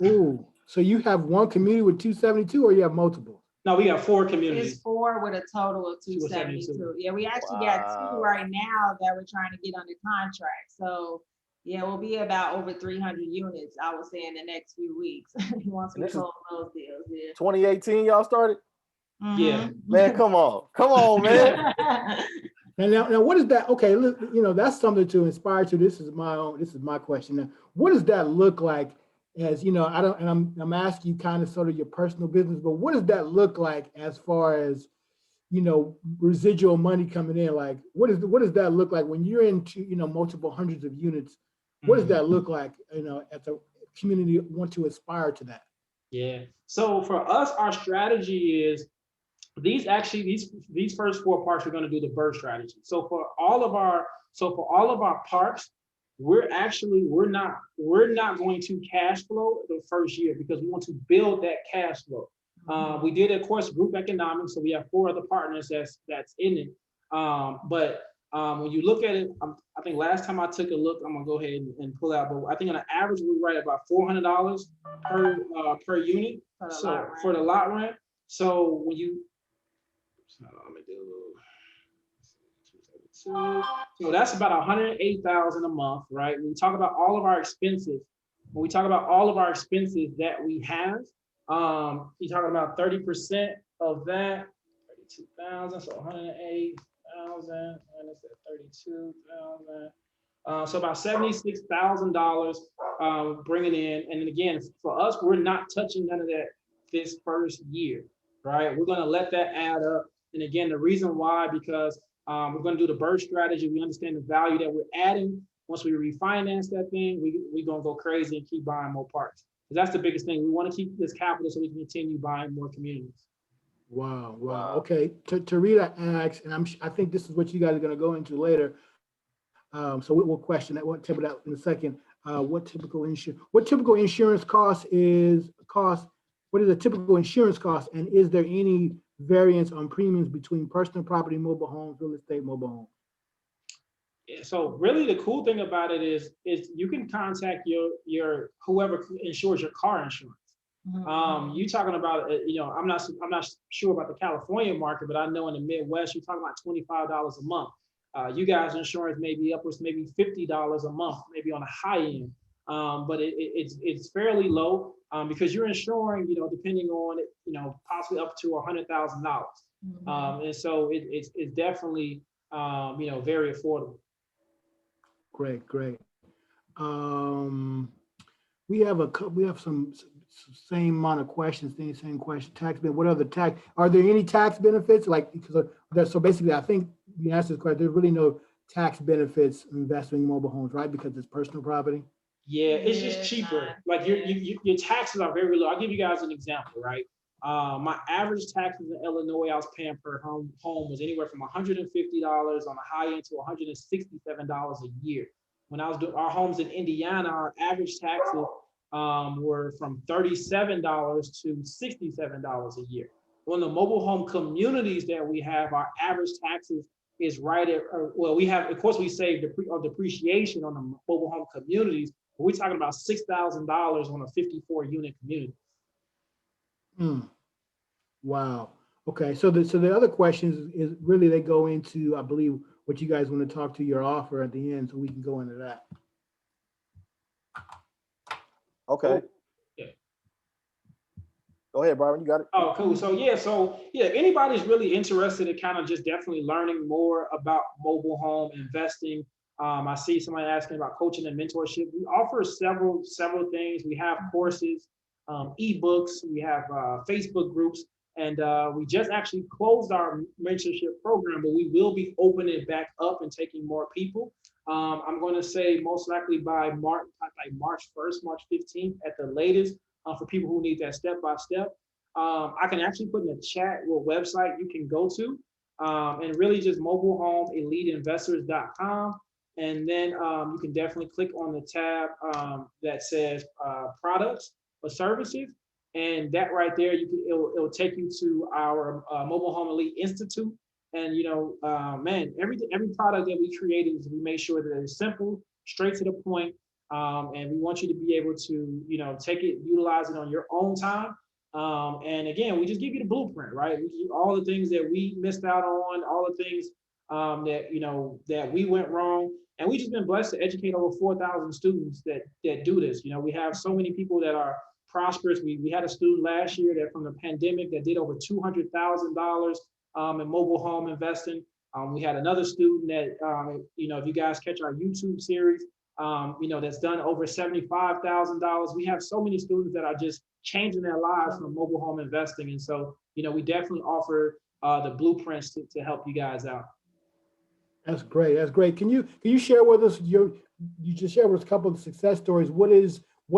ooh. So you have one community with 272 or you have multiple? No, we got 4 It's communities. 4 with a total of 272. 272. Yeah, we actually got 2 Wow. right now that we're trying to get under contract. So yeah, we'll be about over 300 units, I would say, in the next few weeks once we This is- close those deals. Yeah. 2018, y'all started? Yeah. Man, come on, man. Now, what is that? Okay, look, that's something to inspire to. This is my question. Now, what does that look like? As I'm asking you kind of sort of your personal business, but what does that look like as far as residual money coming in? Like, what does that look like when you're into multiple hundreds of units? What does that look like? At the community want to aspire to that? Yeah. So for us, our strategy is these first 4 parks are going to do the bird strategy. So for all of our parks, we're not going to cash flow the first year because we want to build that cash flow. We did, of course, group economics, so we have 4 other partners that's in it. But when you look at it, I think last time I took a look, I'm gonna go ahead and pull out. But I think on an average, we write about $400 per unit. For the lot rent. So when you, let me do. So that's about 108,000 a month, right? When we talk about all of our expenses, that we have, you're talking about 30% of that, 32,000, so 108,000, and it's at 32,000. So about $76,000 bringing in, and then again, for us, we're not touching none of that this first year, right? We're going to let that add up. And again, the reason why, because we're going to do the bird strategy. We understand the value that we're adding. Once we refinance that thing, we're going to go crazy and keep buying more parks. That's the biggest thing. We want to keep this capital so we can continue buying more communities. Wow. Okay, Tarita asks, and I think this is what you guys are going to go into later. So we'll question that. We'll table that in a second. What typical insurance cost? What is a typical insurance cost? And is there any variance on premiums between personal property, mobile homes, real estate, mobile homes? Yeah, so really the cool thing about it is you can contact your whoever insures your car insurance. You talking about I'm not sure about the California market, but I know in the Midwest you're talking about $25 a month. You guys' insurance may be upwards maybe $50 a month, maybe on a high end. But it's fairly low because you're insuring, depending on it, possibly up to $100,000. And so it's definitely, very affordable. Great. We have some same amount of questions, same question. Tax benefit. What other tax? Are there any tax benefits? So basically, I think the answer is correct. There's really no tax benefits investing in mobile homes, right? Because it's personal property. Yeah, it's just cheaper. Like your taxes are very low. I'll give you guys an example, right? My average taxes in Illinois I was paying per home was anywhere from $150 on the high end to $167 a year. When I was doing our homes in Indiana, our average taxes were from $37 to $67 a year. On the mobile home communities that we have, our average taxes is right at, we have, of course, we save depreciation on the mobile home communities. But we're talking about $6,000 on a 54 unit community. Wow. Okay. So the other questions is really they go into, I believe, what you guys want to talk to your offer at the end, so we can go into that. Okay. Yeah. Go ahead, Byron. You got it. Oh, cool. So if anybody's really interested in kind of just definitely learning more about mobile home investing. I see somebody asking about coaching and mentorship. We offer several things. We have courses, ebooks, we have Facebook groups, and we just actually closed our mentorship program, but we will be opening it back up and taking more people. I'm going to say most likely by March 1st, March 15th at the latest, for people who need that step-by-step. I can actually put in the chat what website you can go to, and really just mobilehomeeliteinvestors.com. And then you can definitely click on the tab that says products or services. And that right there, it'll take you to our Mobile Home Elite Institute. And man, every product that we created, we made sure that it's simple, straight to the point, and we want you to be able to take it, utilize it on your own time. And again, we just give you the blueprint, right? We give you all the things that we missed out on, all the things that we went wrong, and we just been blessed to educate over 4,000 students that do this. We have so many people that are prosperous. We had a student last year that from the pandemic that did over $200,000 in mobile home investing. We had another student that if you guys catch our YouTube series, that's done over $75,000. We have so many students that are just changing their lives from mobile home investing, and so we definitely offer the blueprints to help you guys out. That's great. That's great. Can you share with us you just share with us a couple of success stories? What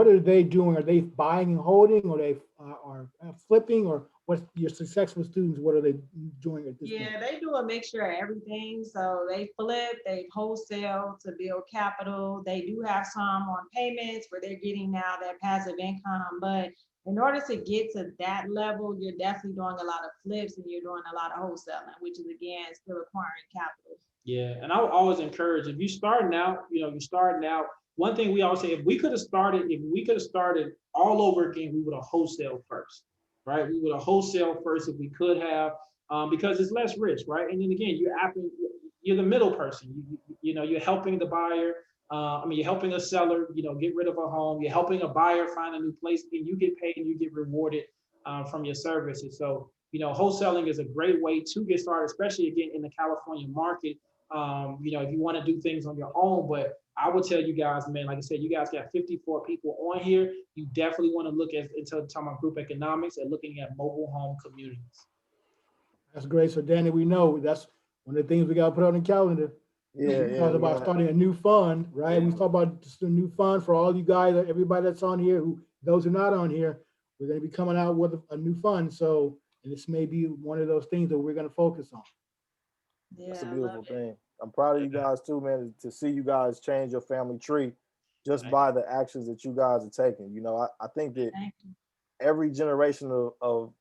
are they doing? Are they buying and holding, or they are flipping, or what's your successful students? What are they doing at this point? Yeah, they do a mixture of everything. So they flip, they wholesale to build capital. They do have some on payments where they're getting now that passive income. But in order to get to that level, you're definitely doing a lot of flips and you're doing a lot of wholesaling, which is again still acquiring capital. Yeah, and I would always encourage, if you're starting out, one thing we always say, if we could have started all over again, we would have wholesale first, right? We would have wholesale first if we could have, because it's less risk, right? And then again, you're the middle person. You're helping the buyer. You're helping a seller, get rid of a home. You're helping a buyer find a new place, and you get paid and you get rewarded from your services. So, wholesaling is a great way to get started, especially again in the California market. If you want to do things on your own, but I would tell you guys, man, like I said, you guys got 54 people on here. You definitely want to look at, until talking about group economics, and looking at mobile home communities. That's great. So Danny, we know that's one of the things we got to put on the calendar. Yeah, we talked about starting a new fund, right? Yeah. We talked about just a new fund for all you guys, everybody that's on here, those who are not on here. We're going to be coming out with a new fund. So, and this may be one of those things that we're going to focus on. Yeah, that's a beautiful thing. I'm proud of you guys too, man, to see you guys change your family tree just by the actions that you guys are taking. I think that every generation of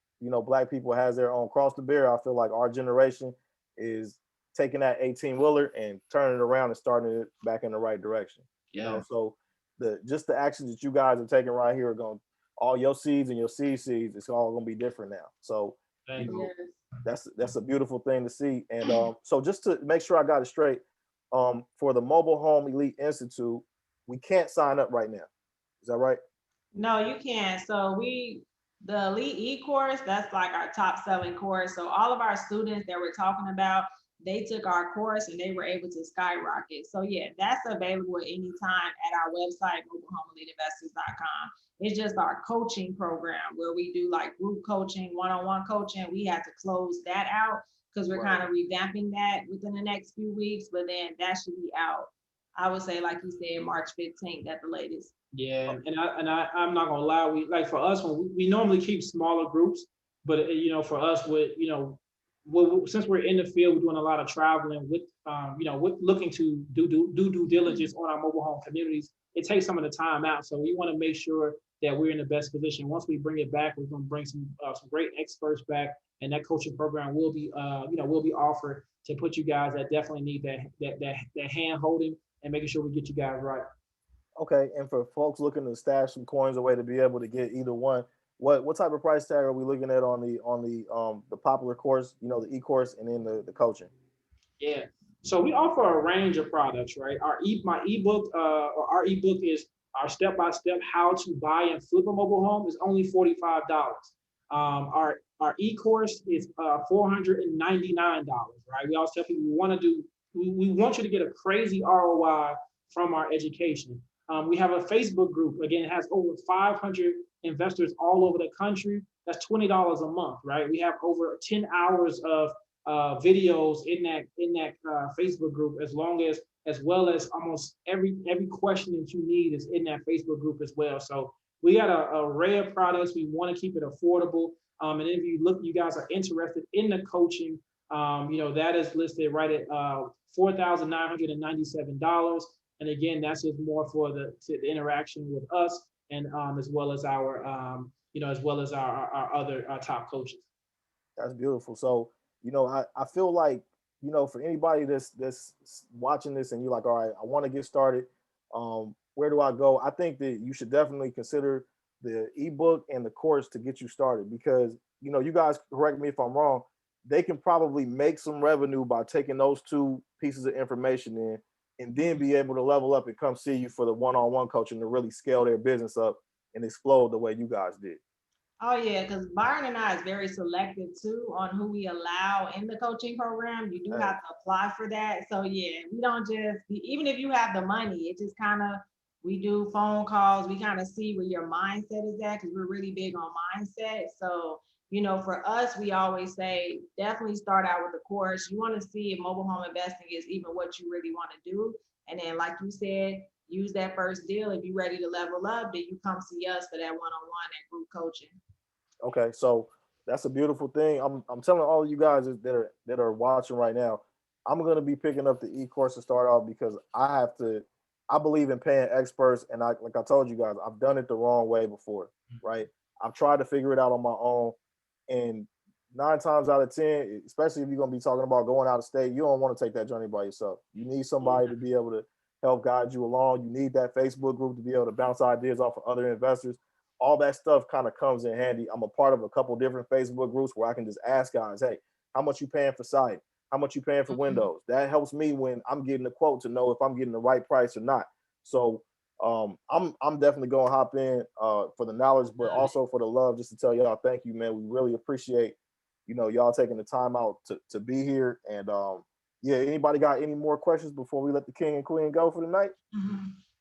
Black people has their own cross to bear. I feel like our generation is taking that 18-wheeler and turning it around and starting it back in the right direction. Yeah. So the actions that you guys are taking right here are going, all your seeds and your seeds, it's all going to be different now. So that's a beautiful thing to see. And so just to make sure I got it straight, for the Mobile Home Elite Institute, we can't sign up right now. Is that right? No, you can't. So the Elite E-course, that's like our top selling course. So all of our students that we're talking about, they took our course and they were able to skyrocket. So yeah, that's available at any time at our website, mobilehomeeliteinvestors.com. It's just our coaching program where we do like group coaching, one-on-one coaching. We had to close that out because we're kind of revamping that within the next few weeks, but then that should be out, I would say, like you said, March 15th at the latest. Yeah, and I'm not gonna lie, we like, for us, when we normally keep smaller groups, but for us, since we're in the field, we're doing a lot of traveling with with looking to do due diligence on our mobile home communities. It takes some of the time out, so we want to make sure that we're in the best position. Once we bring it back, we're going to bring some great experts back, and that coaching program will be will be offered to put you guys that definitely need that hand holding and making sure we get you guys right. Okay, and for folks looking to stash some coins away to be able to get either one, what type of price tag are we looking at on the popular course, the e-course, and then the coaching? Yeah, so we offer a range of products, right? Our ebook is our step-by-step how to buy and flip a mobile home, is only $45. Our e-course is $499, right? We always tell people we want you to get a crazy ROI from our education. We have a Facebook group. Again, it has over 500 investors all over the country. That's $20 a month, right? We have over 10 hours of videos in that Facebook group, as well as almost every question that you need is in that Facebook group as well. So we got an array of products. We want to keep it affordable. And if you guys are interested in the coaching, that is listed right at $4,997. And again, that's just more for the interaction with us, and as well as our other top coaches. That's beautiful. So I feel like, for anybody that's watching this and you're like, all right, I want to get started. Where do I go? I think that you should definitely consider the ebook and the course to get you started, because you guys correct me if I'm wrong, they can probably make some revenue by taking those two pieces of information in, and then be able to level up and come see you for the one-on-one coaching to really scale their business up and explode the way you guys did. Oh yeah, because Byron and I is very selective too on who we allow in the coaching program. You do have to apply for that. So yeah, we don't just, even if you have the money, it just kind of, we do phone calls. We kind of see where your mindset is at, because we're really big on mindset. So, for us, we always say, definitely start out with the course. You want to see if mobile home investing is even what you really want to do. And then, like you said, use that first deal. If you're ready to level up, then you come see us for that one-on-one, that group coaching. Okay, so that's a beautiful thing. I'm telling all of you guys that are watching right now, I'm gonna be picking up the e-course to start off, because I believe in paying experts, and like I told you guys, I've done it the wrong way before, right? I've tried to figure it out on my own, and 9 times out of 10, especially if you're gonna be talking about going out of state, you don't want to take that journey by yourself. You need somebody to be able to help guide you along. You need that Facebook group to be able to bounce ideas off of other investors. All that stuff kind of comes in handy. I'm a part of a couple different Facebook groups where I can just ask guys, hey, how much you paying for site? How much you paying for windows? That helps me when I'm getting a quote to know if I'm getting the right price or not. So I'm definitely gonna hop in for the knowledge, but also for the love, just to tell y'all thank you, man. We really appreciate y'all taking the time out to be here. And yeah, anybody got any more questions before we let the king and queen go for the night?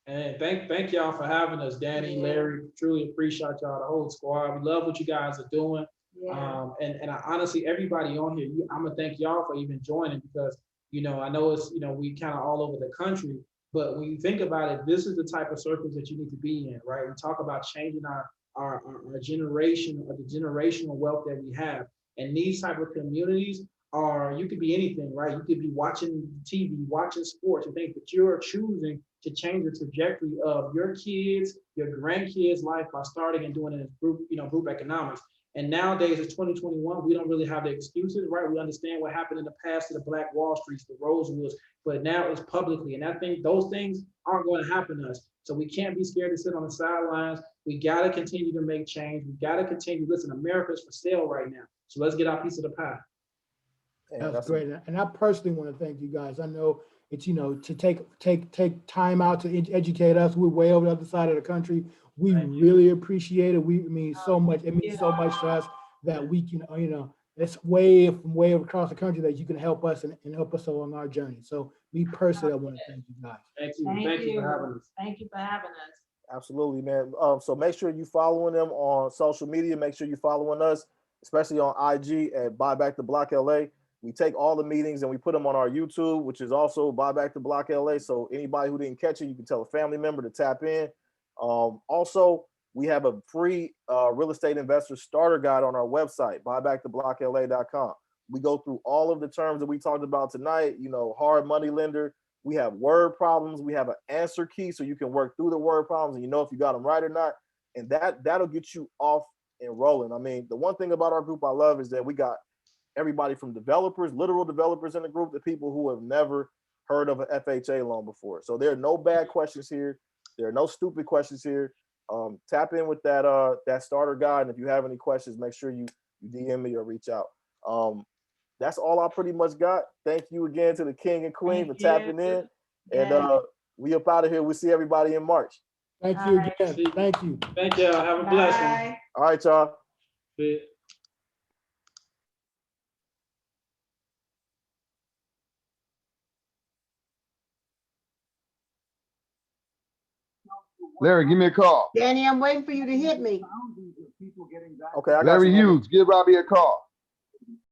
And thank y'all for having us, Danny, Larry. Truly appreciate y'all, the whole squad. We love what you guys are doing. Yeah. And I honestly, everybody on here, I'm gonna thank y'all for even joining, because I know it's we kind of all over the country, but when you think about it, this is the type of circles that you need to be in, right? We talk about changing our generation, or the generational wealth that we have, and these type of communities are, you could be anything, right? You could be watching TV, watching sports, and things, but you're choosing to change the trajectory of your kids, your grandkids' life by starting and doing it in group economics. And nowadays, it's 2021, we don't really have the excuses, right? We understand what happened in the past to the Black Wall Streets, the Rosewoods, but now it's publicly. And I think those things aren't going to happen to us. So we can't be scared to sit on the sidelines. We got to continue to make change. We got to continue. Listen, America's for sale right now. So let's get our piece of the pie. That's great. And I personally want to thank you guys. I know it's, to take time out to educate us. We're way over the other side of the country. We really appreciate it. We mean so much. It means so much to us that we can, it's way across the country that you can help us and help us along our journey. So me personally, I want to thank you guys. Thank you for having us. Thank you for having us. Absolutely, man. So make sure you following them on social media. Make sure you following us, especially on IG at Buy Back the Block LA. We take all the meetings and we put them on our YouTube, which is also Buy Back the Block LA. So anybody who didn't catch it, you can tell a family member to tap in. Also, we have a free real estate investor starter guide on our website, buybacktheblockla.com. We go through all of the terms that we talked about tonight, hard money lender. We have word problems. We have an answer key so you can work through the word problems and if you got them right or not. And that'll get you off and rolling. I mean, the one thing about our group I love is that we got everybody from developers, literal developers in the group, to people who have never heard of an FHA loan before. So there are no bad questions here. There are no stupid questions here. Tap in with that starter guide. And if you have any questions, make sure you DM me or reach out. That's all I pretty much got. Thank you again to the king and queen for tapping in. And we up out of here. We'll see everybody in March. Thank you again. Thank you. Thank y'all. Have a blessing. All right, y'all. See. Larry, give me a call. Danny, I'm waiting for you to hit me. Okay, I got Larry you. Hughes, give Robbie a call.